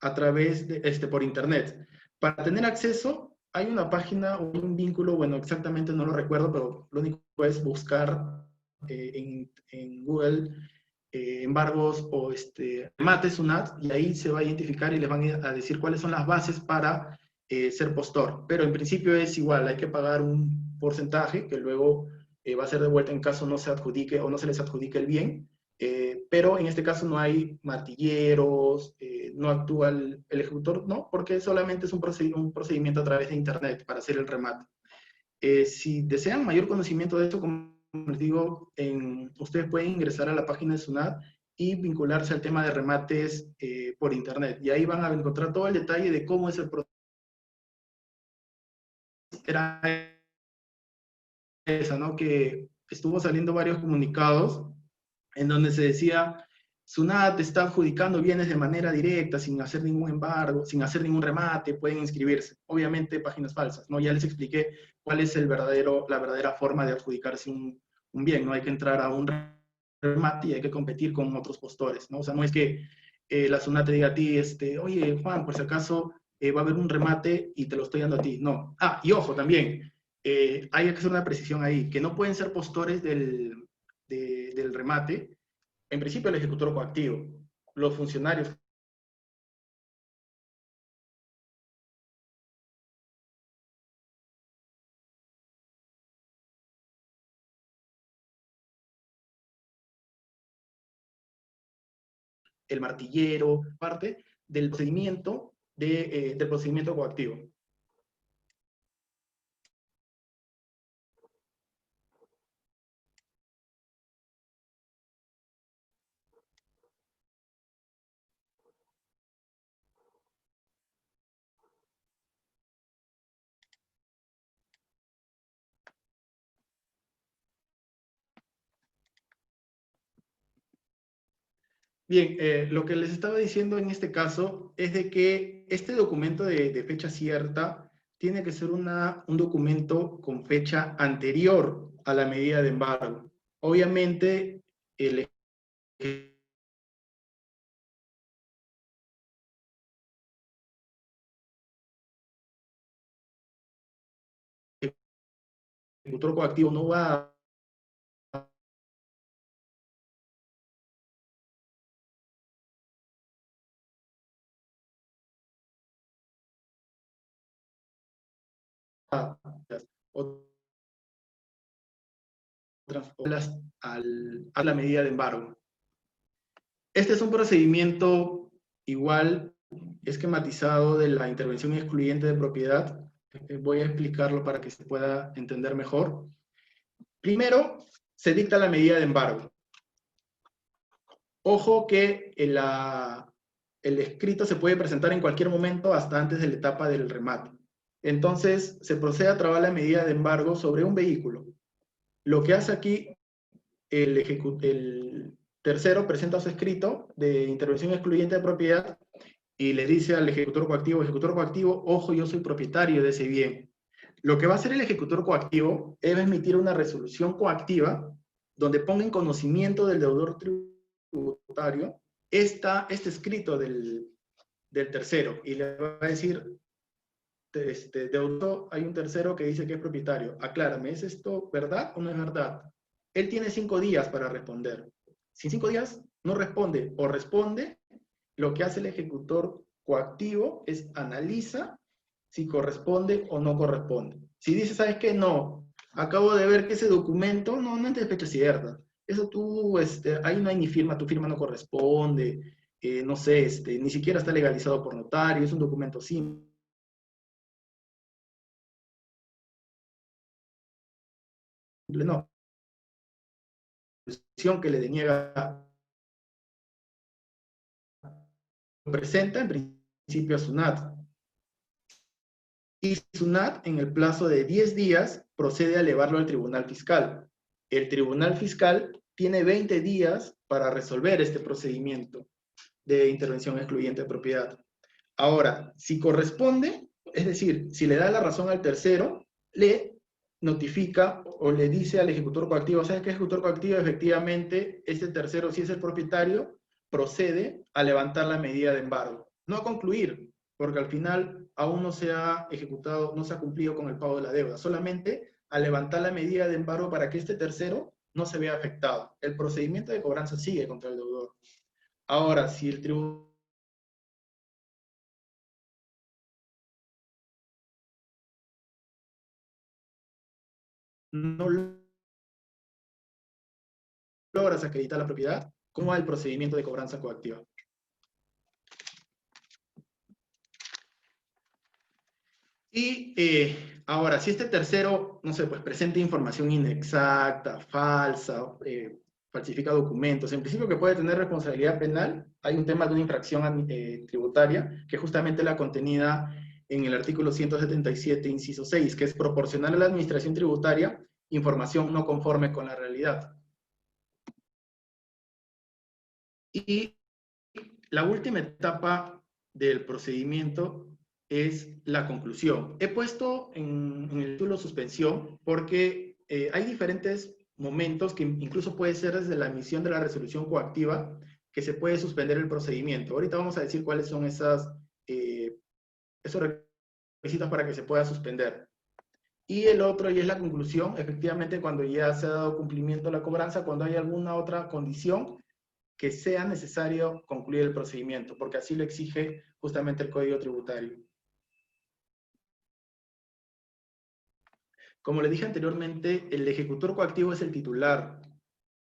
a través de por internet. Para tener acceso, hay una página o un vínculo, bueno, exactamente no lo recuerdo, pero lo único es buscar en Google embargos o remates SUNAT, y ahí se va a identificar y les van a decir cuáles son las bases para ser postor. Pero en principio es igual, hay que pagar un porcentaje que luego va a ser devuelto en caso no se adjudique o no se les adjudique el bien. Pero en este caso no hay martilleros, no actúa el ejecutor, no, porque solamente es un procedimiento a través de internet para hacer el remate. Si desean mayor conocimiento de esto, como les digo, ustedes pueden ingresar a la página de SUNAT y vincularse al tema de remates por internet, y ahí van a encontrar todo el detalle de cómo es el proceso. Era esa, ¿no? Que estuvo saliendo varios comunicados en donde se decía: SUNAT está adjudicando bienes de manera directa, sin hacer ningún embargo, sin hacer ningún remate, pueden inscribirse. Obviamente, páginas falsas, ¿no? Ya les expliqué cuál es la verdadera forma de adjudicarse un bien, ¿no? Hay que entrar a un remate y hay que competir con otros postores, ¿no? O sea, no es que la SUNAT te diga a ti, oye, Juan, por si acaso va a haber un remate y te lo estoy dando a ti. No. Ah, y ojo, también, hay que hacer una precisión ahí, que no pueden ser postores del remate, en principio, el ejecutor coactivo, los funcionarios, el martillero, parte del procedimiento del procedimiento coactivo. Bien, lo que les estaba diciendo en este caso es de que este documento de fecha cierta tiene que ser un documento con fecha anterior a la medida de embargo. Obviamente, el ejecutor coactivo no va a a la medida de embargo. Este es un procedimiento igual esquematizado de la intervención excluyente de propiedad. Voy a explicarlo para que se pueda entender mejor. Primero, se dicta la medida de embargo. Ojo que el escrito se puede presentar en cualquier momento hasta antes de la etapa del remate. Entonces, se procede a trabar la medida de embargo sobre un vehículo. Lo que hace aquí el tercero presenta su escrito de intervención excluyente de propiedad y le dice al ejecutor coactivo, ojo, yo soy propietario de ese bien. Lo que va a hacer el ejecutor coactivo es emitir una resolución coactiva donde ponga en conocimiento del deudor tributario este escrito del tercero y le va a decir, deudor, hay un tercero que dice que es propietario. Aclárame, ¿es esto verdad o no es verdad? Él tiene 5 días para responder. Si en 5 días no responde o responde, lo que hace el ejecutor coactivo es analiza si corresponde o no corresponde. Si dice, ¿sabes qué? No, acabo de ver que ese documento no es de fecha cierta. Eso tú, ahí no hay ni firma, tu firma no corresponde, no sé, ni siquiera está legalizado por notario, es un documento simple. No, que le deniega, presenta en principio a SUNAT. Y SUNAT, en el plazo de 10 días, procede a elevarlo al Tribunal Fiscal. El Tribunal Fiscal tiene 20 días para resolver este procedimiento de intervención excluyente de propiedad. Ahora, si corresponde, es decir, si le da la razón al tercero, le notifica o le dice al ejecutor coactivo, ¿sabes qué ejecutor coactivo? Efectivamente, este tercero, si es el propietario, procede a levantar la medida de embargo. No a concluir, porque al final aún no se ha ejecutado, no se ha cumplido con el pago de la deuda, solamente a levantar la medida de embargo para que este tercero no se vea afectado. El procedimiento de cobranza sigue contra el deudor. Ahora, si el tribunal no logras acreditar la propiedad, ¿cómo va el procedimiento de cobranza coactiva? Y ahora, si este tercero, no sé, pues presenta información inexacta, falsa, falsifica documentos, en principio que puede tener responsabilidad penal, hay un tema de una infracción tributaria, que justamente la contenida en el artículo 177, inciso 6, que es proporcionar a la administración tributaria información no conforme con la realidad. Y la última etapa del procedimiento es la conclusión. He puesto en el título suspensión porque hay diferentes momentos que incluso puede ser desde la emisión de la resolución coactiva que se puede suspender el procedimiento. Ahorita vamos a decir cuáles son esos requisitos para que se pueda suspender. Y el otro, y es la conclusión, efectivamente cuando ya se ha dado cumplimiento a la cobranza, cuando hay alguna otra condición que sea necesario concluir el procedimiento, porque así lo exige justamente el Código Tributario. Como le dije anteriormente, el ejecutor coactivo es el titular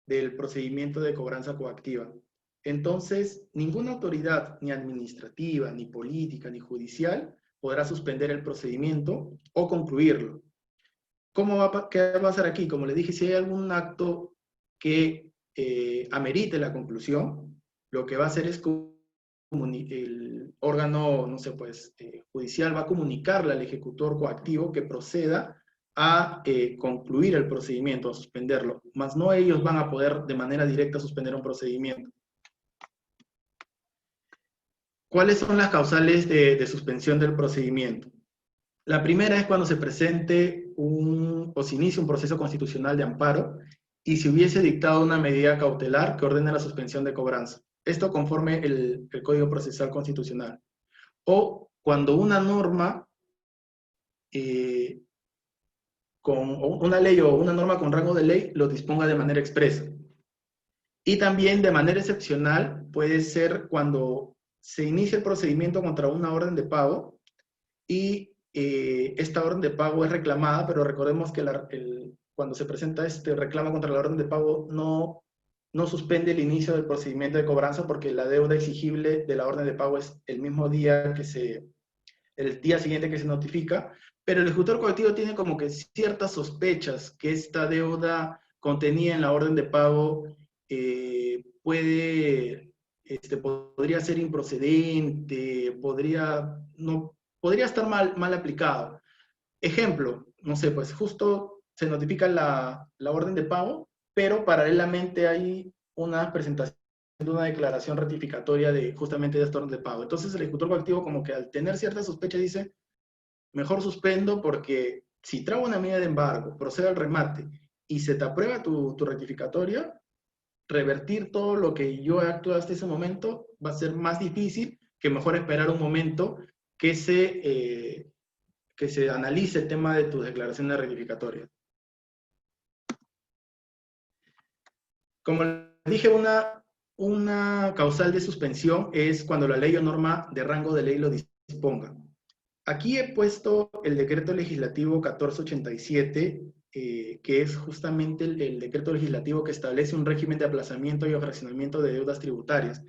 del procedimiento de cobranza coactiva. Entonces, ninguna autoridad, ni administrativa, ni política, ni judicial, podrá suspender el procedimiento o concluirlo. ¿Qué va a pasar aquí? Como le dije, si hay algún acto que amerite la conclusión, lo que va a hacer es el órgano, no sé, pues, judicial va a comunicarle al ejecutor coactivo que proceda a concluir el procedimiento, a suspenderlo, mas no ellos van a poder de manera directa suspender un procedimiento. ¿Cuáles son las causales de suspensión del procedimiento? La primera es cuando se presente o se inicie un proceso constitucional de amparo y si hubiese dictado una medida cautelar que ordene la suspensión de cobranza. Esto conforme el Código Procesal Constitucional. O cuando una norma con una ley o una norma con rango de ley lo disponga de manera expresa. Y también de manera excepcional puede ser cuando se inicia el procedimiento contra una orden de pago y esta orden de pago es reclamada, pero recordemos que cuando se presenta este reclamo contra la orden de pago no suspende el inicio del procedimiento de cobranza porque la deuda exigible de la orden de pago es el mismo día el día siguiente que se notifica, pero el ejecutor coactivo tiene como que ciertas sospechas que esta deuda contenida en la orden de pago podría ser improcedente, podría estar mal aplicado. Ejemplo, no sé, pues justo se notifica la orden de pago, pero paralelamente hay una presentación de una declaración ratificatoria justamente de esta orden de pago. Entonces el ejecutor coactivo como que al tener cierta sospecha dice, mejor suspendo porque si trago una medida de embargo, procede al remate y se te aprueba tu ratificatoria, revertir todo lo que yo he actuado hasta ese momento va a ser más difícil que mejor esperar un momento que se analice el tema de tus declaraciones ratificatorias. Como les dije, una causal de suspensión es cuando la ley o norma de rango de ley lo disponga. Aquí he puesto el decreto legislativo 1487, que es justamente el decreto legislativo que establece un régimen de aplazamiento y fraccionamiento de deudas tributarias.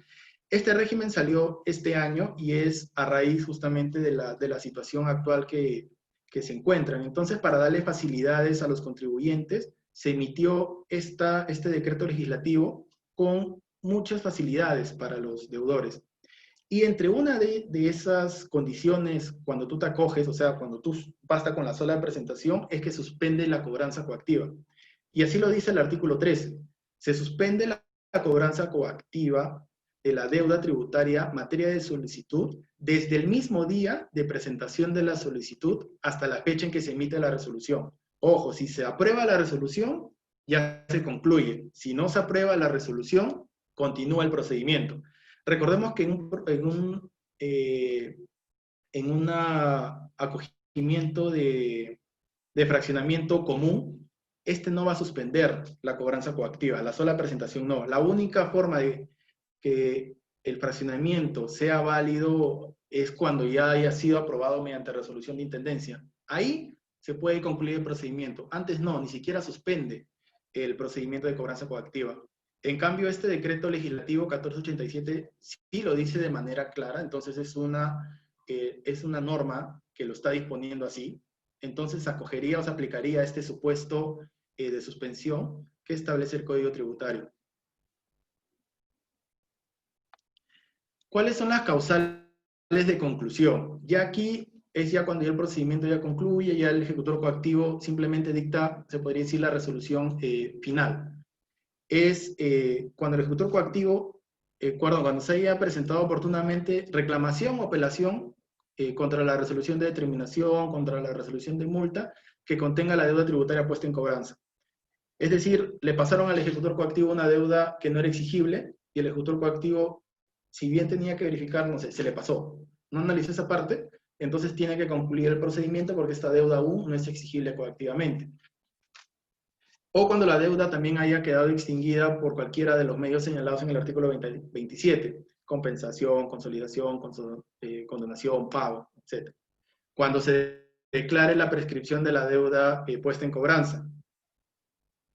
Este régimen salió este año y es a raíz justamente de la situación actual que se encuentran. Entonces, para darle facilidades a los contribuyentes, se emitió este decreto legislativo con muchas facilidades para los deudores. Y entre una de esas condiciones, cuando tú te acoges, o sea, cuando tú basta con la sola presentación, es que suspende la cobranza coactiva. Y así lo dice el artículo 13. Se suspende la cobranza coactiva de la deuda tributaria materia de solicitud desde el mismo día de presentación de la solicitud hasta la fecha en que se emite la resolución. Ojo, si se aprueba la resolución, ya se concluye. Si no se aprueba la resolución, continúa el procedimiento. Recordemos que en un acogimiento de fraccionamiento común, no va a suspender la cobranza coactiva, la sola presentación no. La única forma de que el fraccionamiento sea válido es cuando ya haya sido aprobado mediante resolución de intendencia. Ahí se puede concluir el procedimiento. Antes no, ni siquiera suspende el procedimiento de cobranza coactiva. En cambio, este decreto legislativo 1487 sí lo dice de manera clara, entonces es una norma que lo está disponiendo así. Entonces, acogería o se aplicaría este supuesto de suspensión que establece el Código Tributario. ¿Cuáles son las causales de conclusión? Ya aquí es ya cuando ya el procedimiento ya concluye, ya el ejecutor coactivo simplemente dicta, se podría decir, la resolución final. Es cuando el ejecutor coactivo, cuando se haya presentado oportunamente reclamación o apelación contra la resolución de determinación, contra la resolución de multa, que contenga la deuda tributaria puesta en cobranza. Es decir, le pasaron al ejecutor coactivo una deuda que no era exigible, y el ejecutor coactivo, si bien tenía que verificar, no sé, se le pasó, no analizó esa parte, entonces tiene que concluir el procedimiento porque esta deuda aún no es exigible coactivamente. O cuando la deuda también haya quedado extinguida por cualquiera de los medios señalados en el artículo 27, compensación, consolidación, condonación, pago, etc. Cuando se declare la prescripción de la deuda puesta en cobranza.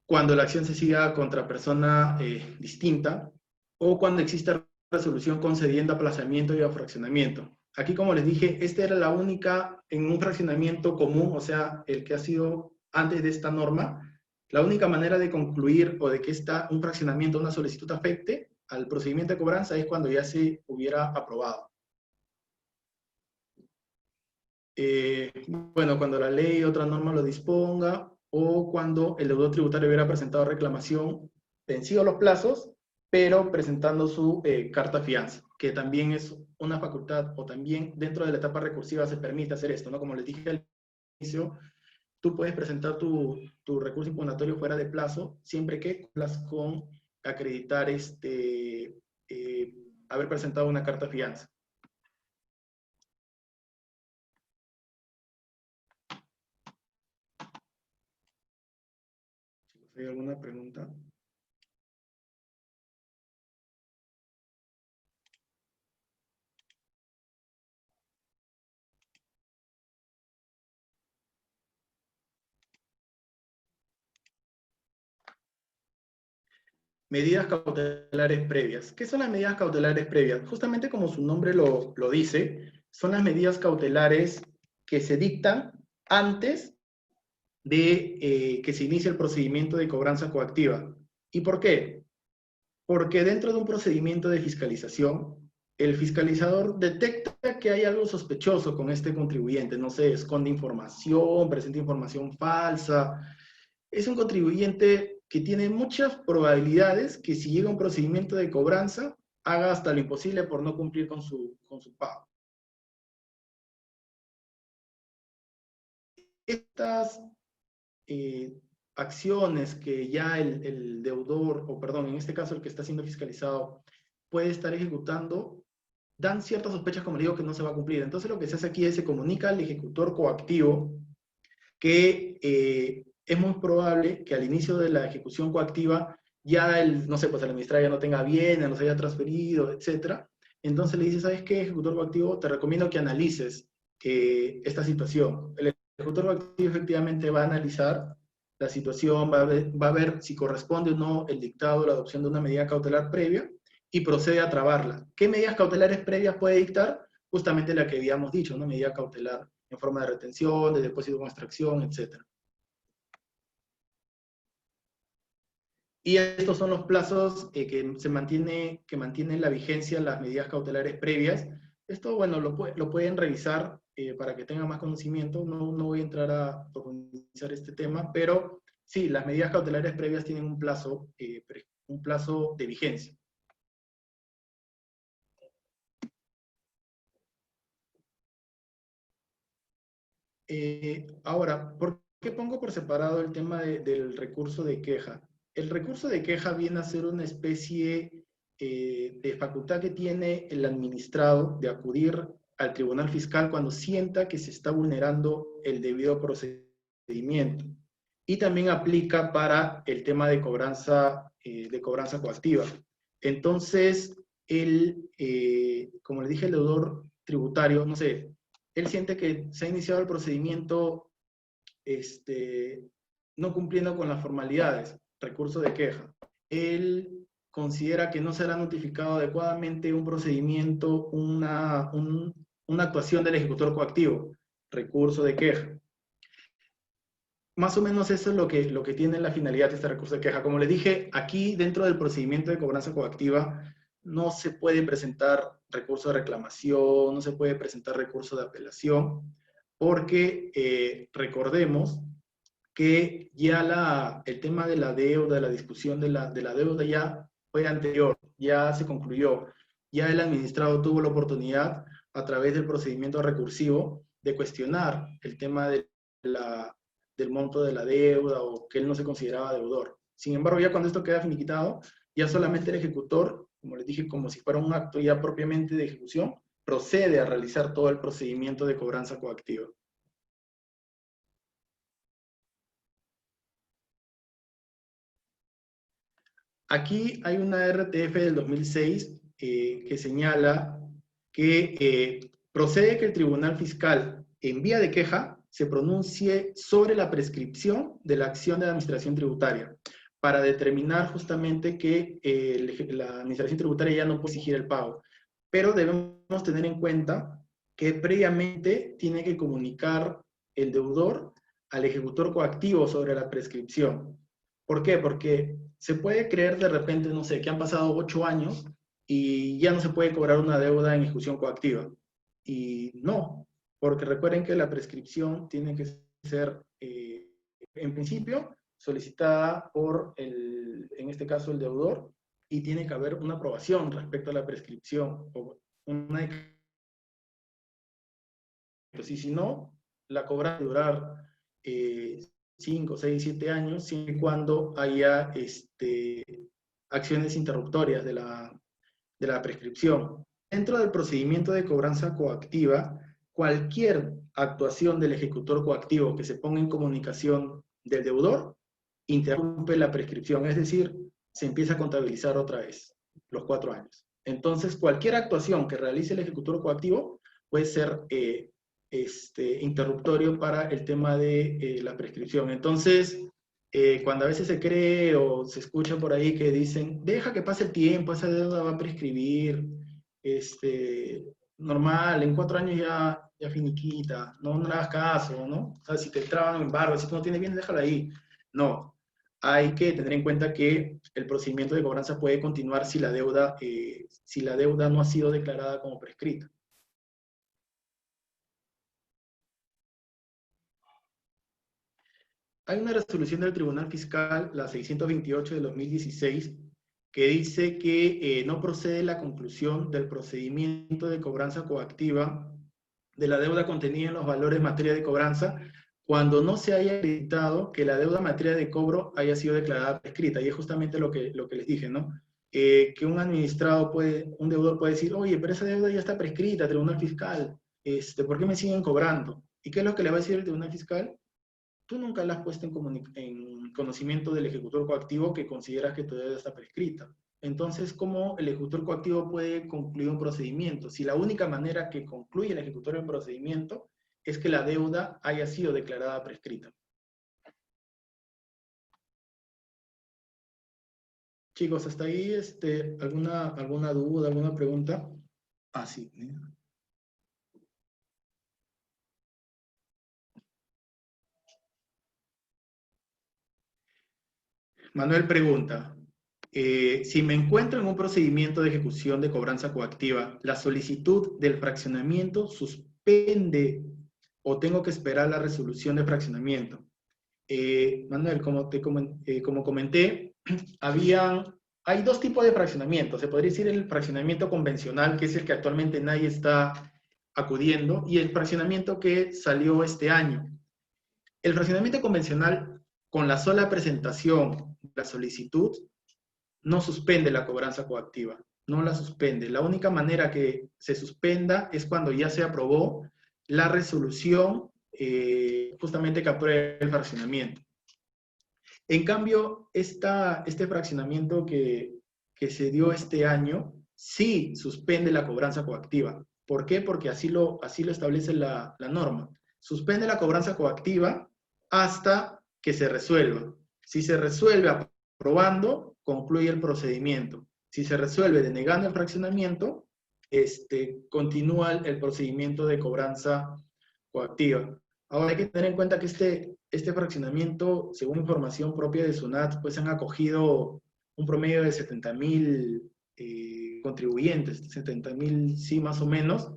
Cuando la acción se siga contra persona distinta, o cuando exista resolución concediendo aplazamiento y fraccionamiento. Aquí, como les dije, esta era la única, en un fraccionamiento común, o sea, el que ha sido antes de esta norma, la única manera de concluir o de que un fraccionamiento, una solicitud afecte al procedimiento de cobranza es cuando ya se hubiera aprobado. Bueno, cuando la ley o otra norma lo disponga, o cuando el deudor tributario hubiera presentado reclamación, vencido los plazos, pero presentando su carta fianza, que también es una facultad, o también dentro de la etapa recursiva se permite hacer esto, ¿no? Como les dije al inicio, tú puedes presentar tu recurso impugnatorio fuera de plazo, siempre que cumplas con acreditar haber presentado una carta fianza. ¿Hay alguna pregunta? Medidas cautelares previas. ¿Qué son las medidas cautelares previas? Justamente como su nombre lo dice, son las medidas cautelares que se dictan antes de que se inicie el procedimiento de cobranza coactiva. ¿Y por qué? Porque dentro de un procedimiento de fiscalización, el fiscalizador detecta que hay algo sospechoso con este contribuyente, no sé, esconde información, presenta información falsa. Es un contribuyente que tiene muchas probabilidades que si llega a un procedimiento de cobranza, haga hasta lo imposible por no cumplir con su pago. Estas acciones que ya el deudor, o perdón, en este caso el que está siendo fiscalizado, puede estar ejecutando, dan ciertas sospechas, como digo, que no se va a cumplir. Entonces lo que se hace aquí es se comunica al ejecutor coactivo que es muy probable que al inicio de la ejecución coactiva ya no sé, pues el administrador ya no tenga bienes, no se haya transferido, etc. Entonces le dice, ¿sabes qué, ejecutor coactivo? Te recomiendo que analices esta situación. El ejecutor coactivo efectivamente va a analizar la situación, va a ver si corresponde o no el dictado, la adopción de una medida cautelar previa y procede a trabarla. ¿Qué medidas cautelares previas puede dictar? Justamente la que habíamos dicho, una medida cautelar en forma de retención, de depósito con extracción, etc. Y estos son los plazos que mantienen la vigencia las medidas cautelares previas. Esto, bueno, lo pueden revisar para que tengan más conocimiento. No voy a entrar a profundizar este tema, pero sí, las medidas cautelares previas tienen un plazo de vigencia. Ahora, ¿por qué pongo por separado el tema del recurso de queja? El recurso de queja viene a ser una especie de facultad que tiene el administrado de acudir al tribunal fiscal cuando sienta que se está vulnerando el debido procedimiento. Y también aplica para el tema de cobranza coactiva. Entonces, como le dije, el deudor tributario, no sé, él siente que se ha iniciado el procedimiento no cumpliendo con las formalidades, recurso de queja. Él considera que no será notificado adecuadamente un procedimiento, una actuación del ejecutor coactivo, recurso de queja. Más o menos eso es lo que tiene la finalidad de este recurso de queja. Como les dije, aquí dentro del procedimiento de cobranza coactiva no se puede presentar recurso de reclamación, no se puede presentar recurso de apelación, porque recordemos que ya el tema de la deuda, la discusión de la deuda ya fue anterior, ya se concluyó, ya el administrado tuvo la oportunidad a través del procedimiento recursivo de cuestionar el tema del monto de la deuda o que él no se consideraba deudor. Sin embargo, ya cuando esto queda finiquitado, ya solamente el ejecutor, como les dije, como si fuera un acto ya propiamente de ejecución, procede a realizar todo el procedimiento de cobranza coactiva. Aquí hay una RTF del 2006 que señala que procede que el Tribunal Fiscal, en vía de queja, se pronuncie sobre la prescripción de la acción de la Administración Tributaria, para determinar justamente que la Administración Tributaria ya no puede exigir el pago. Pero debemos tener en cuenta que previamente tiene que comunicar el deudor al ejecutor coactivo sobre la prescripción. ¿Por qué? Porque se puede creer de repente, no sé, que han pasado 8 años y ya no se puede cobrar una deuda en ejecución coactiva. Y no, porque recuerden que la prescripción tiene que ser, en principio, solicitada por, en este caso, el deudor, y tiene que haber una aprobación respecto a la prescripción. Y si no, la cobranza va a durar 5, 6, 7 años, siempre y cuando haya acciones interruptorias de la prescripción. Dentro del procedimiento de cobranza coactiva, cualquier actuación del ejecutor coactivo que se ponga en comunicación del deudor interrumpe la prescripción, es decir, se empieza a contabilizar otra vez los 4 años. Entonces, cualquier actuación que realice el ejecutor coactivo puede ser interruptorio para el tema de la prescripción. Entonces, cuando a veces se cree o se escucha por ahí que dicen, deja que pase el tiempo, esa deuda va a prescribir, normal, en 4 años ya finiquita, no le hagas caso, ¿no? O sea, si te traban en embargo, si tú no tienes bien, déjalo ahí. No, hay que tener en cuenta que el procedimiento de cobranza puede continuar si la deuda no ha sido declarada como prescrita. Hay una resolución del Tribunal Fiscal, la 628 de 2016, que dice que no procede la conclusión del procedimiento de cobranza coactiva de la deuda contenida en los valores en materia de cobranza cuando no se haya acreditado que la deuda en materia de cobro haya sido declarada prescrita. Y es justamente lo que les dije, ¿no? Que un administrado un deudor puede decir, oye, pero esa deuda ya está prescrita, Tribunal Fiscal, ¿por qué me siguen cobrando? ¿Y qué es lo que le va a decir el Tribunal Fiscal? Tú nunca la has puesto en conocimiento del ejecutor coactivo que consideras que tu deuda está prescrita. Entonces, ¿cómo el ejecutor coactivo puede concluir un procedimiento? Si la única manera que concluye el ejecutor en procedimiento es que la deuda haya sido declarada prescrita. Chicos, ¿hasta ahí alguna duda, alguna pregunta? Ah, sí. Manuel pregunta, si me encuentro en un procedimiento de ejecución de cobranza coactiva, ¿la solicitud del fraccionamiento suspende o tengo que esperar la resolución de fraccionamiento? Manuel, como comenté, hay dos tipos de fraccionamiento. Se podría decir el fraccionamiento convencional, que es el que actualmente nadie está acudiendo, y el fraccionamiento que salió este año. El fraccionamiento convencional, con la sola presentación de la solicitud, no suspende la cobranza coactiva, no la suspende. La única manera que se suspenda es cuando ya se aprobó la resolución justamente que apruebe el fraccionamiento. En cambio, este fraccionamiento que se dio este año, sí suspende la cobranza coactiva. ¿Por qué? Porque así lo establece la norma. Suspende la cobranza coactiva hasta que se resuelva. Si se resuelve aprobando, concluye el procedimiento. Si se resuelve denegando el fraccionamiento, continúa el procedimiento de cobranza coactiva. Ahora hay que tener en cuenta que este fraccionamiento, según información propia de SUNAT, pues han acogido un promedio de 70,000 contribuyentes, 70,000 sí más o menos,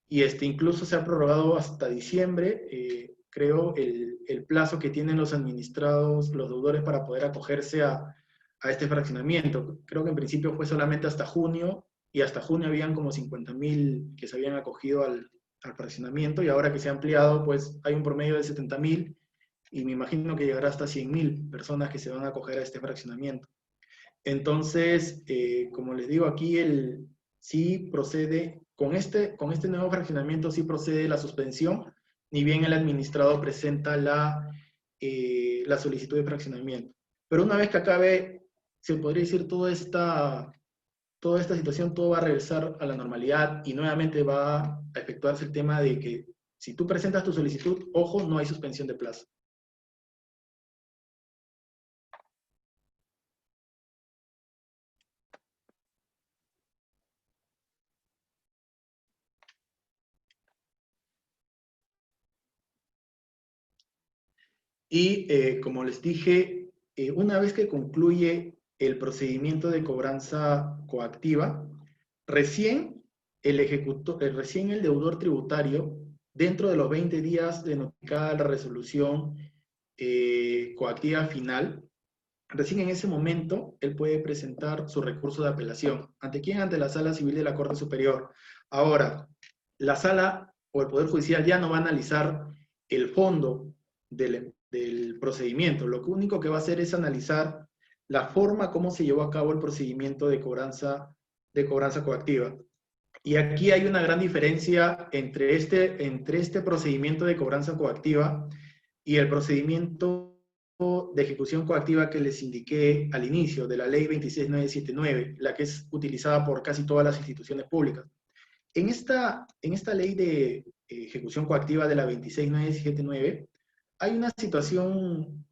y incluso se ha prorrogado hasta diciembre, creo, el plazo que tienen los administrados, los deudores para poder acogerse a este fraccionamiento. Creo que en principio fue solamente hasta junio, y hasta junio habían como 50,000 que se habían acogido al fraccionamiento, y ahora que se ha ampliado, pues hay un promedio de 70,000, y me imagino que llegará hasta 100,000 personas que se van a acoger a este fraccionamiento. Entonces, como les digo aquí, sí procede, con este nuevo fraccionamiento sí procede la suspensión, ni bien el administrado presenta la solicitud de fraccionamiento. Pero una vez que acabe, se podría decir, toda esta situación, todo va a regresar a la normalidad y nuevamente va a efectuarse el tema de que si tú presentas tu solicitud, ojo, no hay suspensión de plazo. Y como les dije, una vez que concluye el procedimiento de cobranza coactiva, recién el deudor tributario, dentro de los 20 días de notificada la resolución coactiva final, recién en ese momento él puede presentar su recurso de apelación. ¿Ante quién? Ante la Sala Civil de la Corte Superior. Ahora, la Sala o el Poder Judicial ya no va a analizar el fondo del del procedimiento. Lo único que va a hacer es analizar la forma como se llevó a cabo el procedimiento de cobranza coactiva. Y aquí hay una gran diferencia entre este procedimiento de cobranza coactiva y el procedimiento de ejecución coactiva que les indiqué al inicio de la ley 26979, la que es utilizada por casi todas las instituciones públicas. En esta ley de ejecución coactiva de la 26979, hay una situación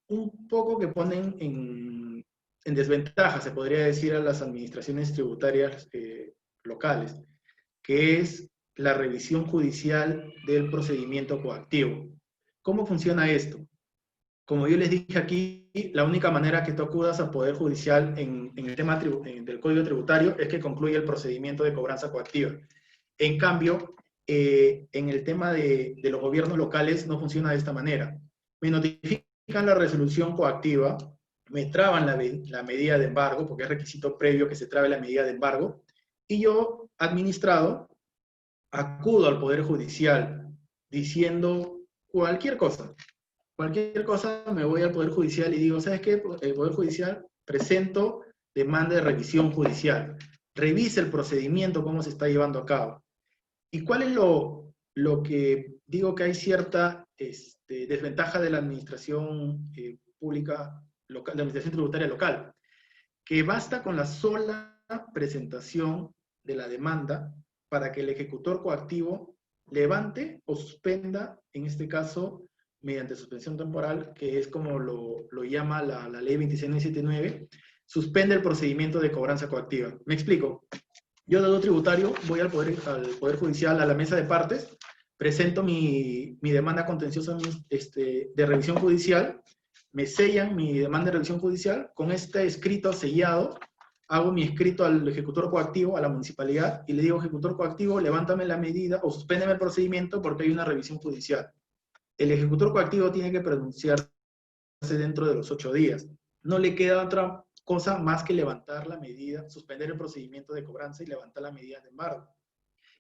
un poco que ponen en desventaja, se podría decir, a las administraciones tributarias locales, que es la revisión judicial del procedimiento coactivo. ¿Cómo funciona esto? Como yo les dije aquí, la única manera que tú acudas a Poder Judicial en el tema del Código Tributario es que concluya el procedimiento de cobranza coactiva. En cambio, en el tema de los gobiernos locales no funciona de esta manera. Me notifican la resolución coactiva, me traban la medida de embargo, porque es requisito previo que se trabe la medida de embargo, y yo, administrado, acudo al Poder Judicial diciendo cualquier cosa. Cualquier cosa, me voy al Poder Judicial y digo, ¿sabes qué? El Poder Judicial, presento demanda de revisión judicial. Revise el procedimiento, cómo se está llevando a cabo. ¿Y cuál es lo que digo que hay cierta desventaja de la administración pública local, de la administración tributaria local? Que basta con la sola presentación de la demanda para que el ejecutor coactivo levante o suspenda, en este caso, mediante suspensión temporal, que es como lo llama la ley 26979, suspende el procedimiento de cobranza coactiva. ¿Me explico? Yo, deudor tributario, voy al poder Judicial, a la mesa de partes, presento mi demanda contenciosa de revisión judicial, me sellan mi demanda de revisión judicial, con este escrito sellado, hago mi escrito al ejecutor coactivo, a la municipalidad, y le digo, ejecutor coactivo, levántame la medida o suspéndeme el procedimiento porque hay una revisión judicial. El ejecutor coactivo tiene que pronunciarse dentro de los 8 días. No le queda otra cosa más que levantar la medida, suspender el procedimiento de cobranza y levantar la medida de embargo.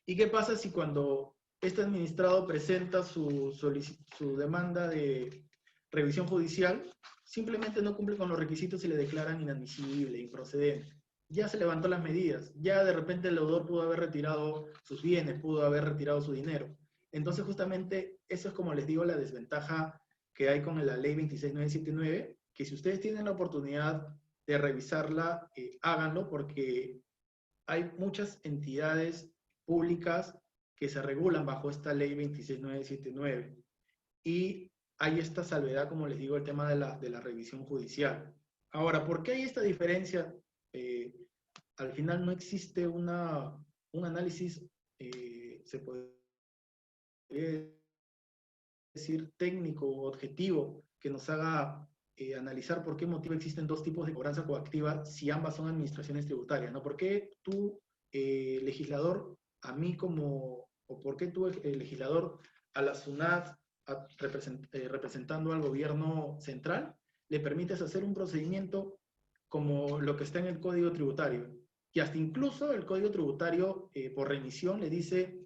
¿Y qué pasa si cuando este administrado presenta su demanda de revisión judicial, simplemente no cumple con los requisitos y le declaran inadmisible, improcedente? Ya se levantó las medidas, ya de repente el deudor pudo haber retirado sus bienes, pudo haber retirado su dinero. Entonces, justamente, eso es, como les digo, la desventaja que hay con la ley 26979, que si ustedes tienen la oportunidad de revisarla, háganlo, porque hay muchas entidades públicas que se regulan bajo esta ley 26979. Y hay esta salvedad, como les digo, el tema de la revisión judicial. Ahora, ¿por qué hay esta diferencia? Al final no existe un análisis, se puede decir, técnico o objetivo que nos haga analizar por qué motivo existen dos tipos de cobranza coactiva si ambas son administraciones tributarias, ¿no? ¿Por qué tú, legislador, a mí como, o por qué tú, legislador, a la SUNAT, representando al gobierno central, le permites hacer un procedimiento como lo que está en el Código Tributario? Y hasta incluso el Código Tributario, por remisión, le dice,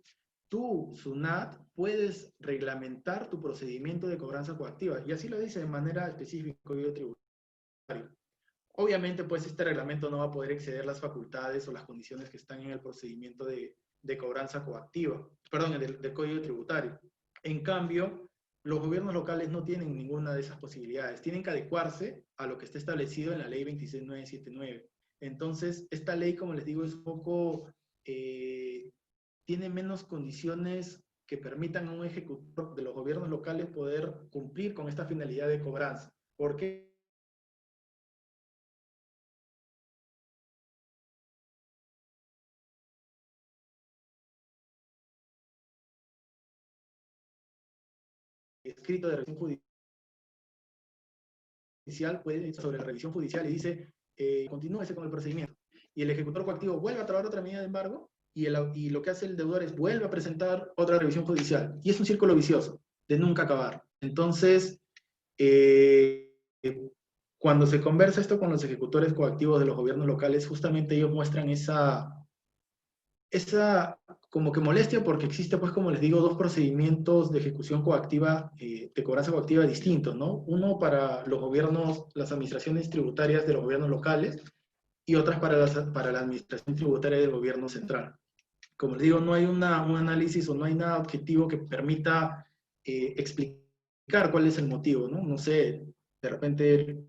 tú, SUNAT, puedes reglamentar tu procedimiento de cobranza coactiva. Y así lo dice de manera específica el Código Tributario. Obviamente, pues, este reglamento no va a poder exceder las facultades o las condiciones que están en el procedimiento de cobranza coactiva, perdón, del Código Tributario. En cambio, los gobiernos locales no tienen ninguna de esas posibilidades. Tienen que adecuarse a lo que está establecido en la ley 26979. Entonces, esta ley, como les digo, es un poco, tiene menos condiciones que permitan a un ejecutor de los gobiernos locales poder cumplir con esta finalidad de cobranza. ¿Por qué? Escrito de revisión judicial puede, sobre la revisión judicial, y dice, continúese con el procedimiento. Y el ejecutor coactivo vuelve a trabar otra medida de embargo, y lo que hace el deudor es vuelve a presentar otra revisión judicial. Y es un círculo vicioso de nunca acabar. Entonces, cuando se conversa esto con los ejecutores coactivos de los gobiernos locales, justamente ellos muestran esa como que molestia porque existe, pues, como les digo, dos procedimientos de ejecución coactiva, de cobranza coactiva distintos, ¿no? Uno para los gobiernos, las administraciones tributarias de los gobiernos locales, y otras para la administración tributaria del gobierno central. Como les digo, no hay un análisis o no hay nada objetivo que permita explicar cuál es el motivo, ¿no? No sé, de repente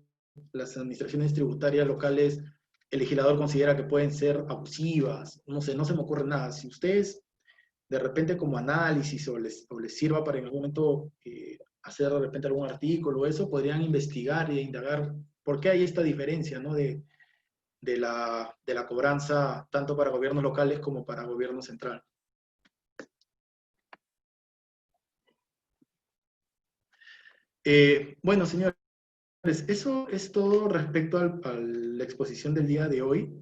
las administraciones tributarias locales, el legislador considera que pueden ser abusivas, no sé, no se me ocurre nada. Si ustedes de repente como análisis o les sirva para en algún momento hacer de repente algún artículo o eso, podrían investigar e indagar por qué hay esta diferencia, ¿no? De la cobranza tanto para gobiernos locales como para gobierno central. Bueno, señores, eso es todo respecto a la exposición del día de hoy.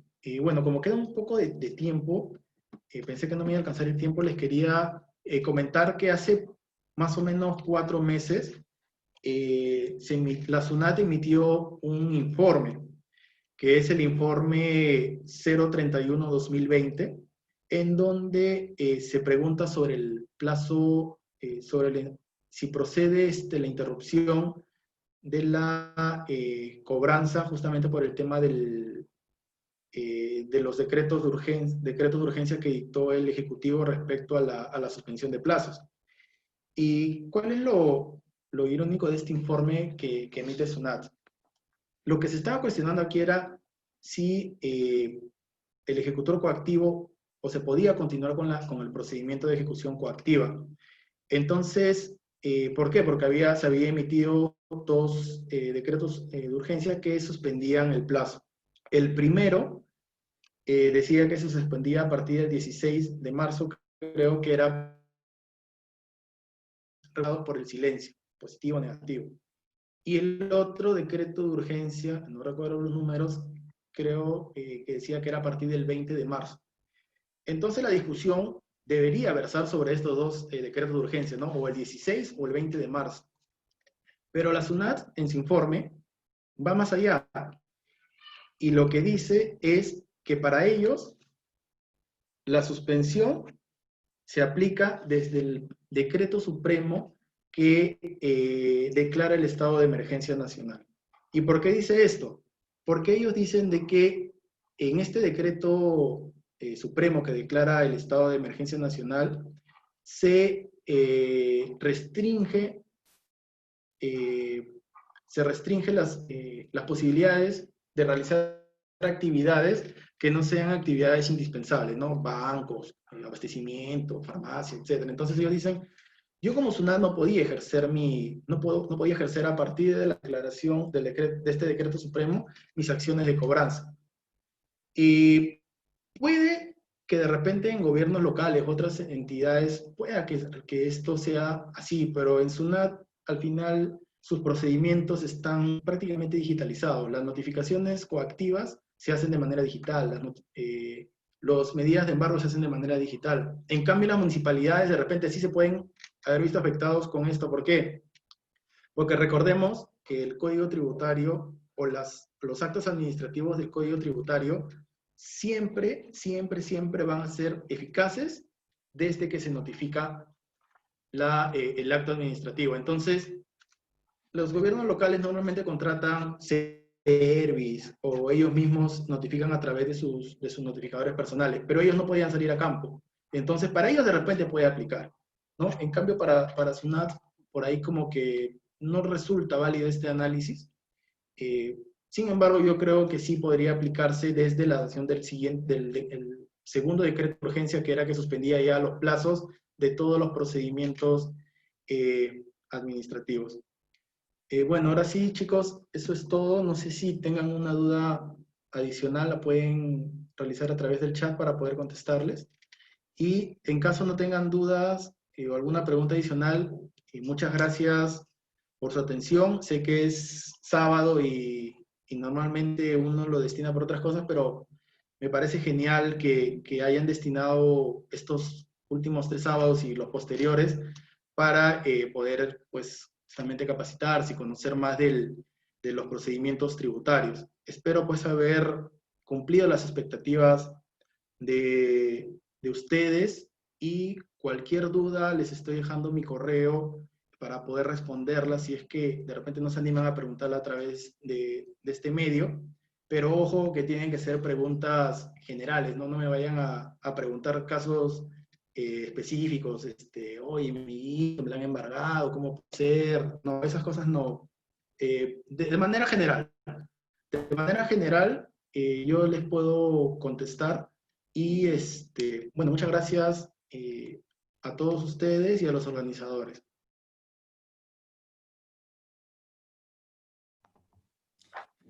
Bueno, como queda un poco de tiempo, pensé que no me iba a alcanzar el tiempo, les quería comentar que hace más o menos 4 meses la SUNAT emitió un informe, que es el informe 031-2020, en donde se pregunta sobre el plazo, si procede la interrupción de la cobranza justamente por el tema de los decretos de urgencia que dictó el Ejecutivo respecto a la suspensión de plazos. ¿Y cuál es lo irónico de este informe que emite SUNAT? Lo que se estaba cuestionando aquí era si el ejecutor coactivo o se podía continuar con el procedimiento de ejecución coactiva. Entonces, ¿por qué? Porque se había emitido 2 decretos de urgencia que suspendían el plazo. El primero decía que se suspendía a partir del 16 de marzo, creo que era por el silencio, positivo o negativo. Y el otro decreto de urgencia, no recuerdo los números, creo que decía que era a partir del 20 de marzo. Entonces la discusión debería versar sobre estos 2 decretos de urgencia, ¿no? O el 16 o el 20 de marzo. Pero la SUNAT, en su informe, va más allá. Y lo que dice es que para ellos la suspensión se aplica desde el decreto supremo que declara el estado de emergencia nacional. ¿Y por qué dice esto? Porque ellos dicen de que en este decreto supremo que declara el estado de emergencia nacional se restringe las posibilidades de realizar actividades que no sean actividades indispensables, ¿no? Bancos, abastecimiento, farmacia, etc. Entonces ellos dicen, yo como SUNAT no podía ejercer no podía ejercer a partir de la declaración de este decreto supremo mis acciones de cobranza. Y puede que de repente en gobiernos locales, otras entidades, pueda que esto sea así, pero en SUNAT al final sus procedimientos están prácticamente digitalizados. Las notificaciones coactivas se hacen de manera digital, las medidas de embargo se hacen de manera digital. En cambio, las municipalidades de repente sí se pueden haber visto afectados con esto. ¿Por qué? Porque recordemos que el Código Tributario o los actos administrativos del Código Tributario siempre van a ser eficaces desde que se notifica el acto administrativo. Entonces, los gobiernos locales normalmente contratan service o ellos mismos notifican a través de sus notificadores personales, pero ellos no podían salir a campo. Entonces, para ellos de repente puede aplicar, ¿no? En cambio, para SUNAT, por ahí como que no resulta válido este análisis. Sin embargo, yo creo que sí podría aplicarse desde la adopción del segundo decreto de urgencia, que era que suspendía ya los plazos de todos los procedimientos administrativos. Bueno, ahora sí, chicos, eso es todo. No sé si tengan una duda adicional, la pueden realizar a través del chat para poder contestarles. Y en caso no tengan dudas o alguna pregunta adicional, muchas gracias por su atención. Sé que es sábado y normalmente uno lo destina por otras cosas, pero me parece genial que hayan destinado estos últimos 3 sábados y los posteriores para poder, pues, justamente capacitarse y conocer más de los procedimientos tributarios. Espero, pues, haber cumplido las expectativas de ustedes y cualquier duda les estoy dejando mi correo para poder responderla si es que de repente no se animan a preguntarla a través de este medio. Pero ojo que tienen que ser preguntas generales, no, no me vayan a preguntar casos específicos, oye, mi hijo me lo han embargado, ¿cómo puede ser? No, esas cosas no. De manera general, yo les puedo contestar y, bueno, muchas gracias a todos ustedes y a los organizadores.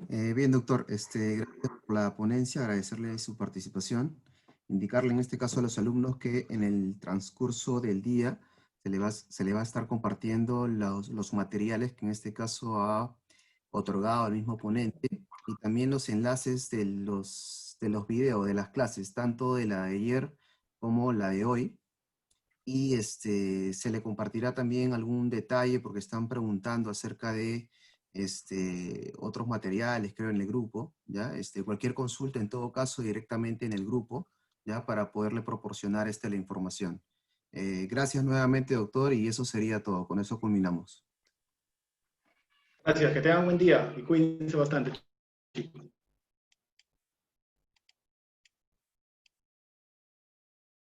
Bien, doctor, gracias por la ponencia, agradecerle su participación, indicarle en este caso a los alumnos que en el transcurso del día se le va a estar compartiendo los materiales que en este caso ha otorgado el mismo ponente y también los enlaces de los videos de las clases, tanto de la de ayer como la de hoy. Y se le compartirá también algún detalle porque están preguntando acerca de otros materiales, creo, en el grupo, ¿ya? Cualquier consulta, en todo caso, directamente en el grupo, ¿ya? Para poderle proporcionar la información. Gracias nuevamente, doctor, y eso sería todo. Con eso culminamos. Gracias, que tengan un buen día y cuídense bastante, chicos.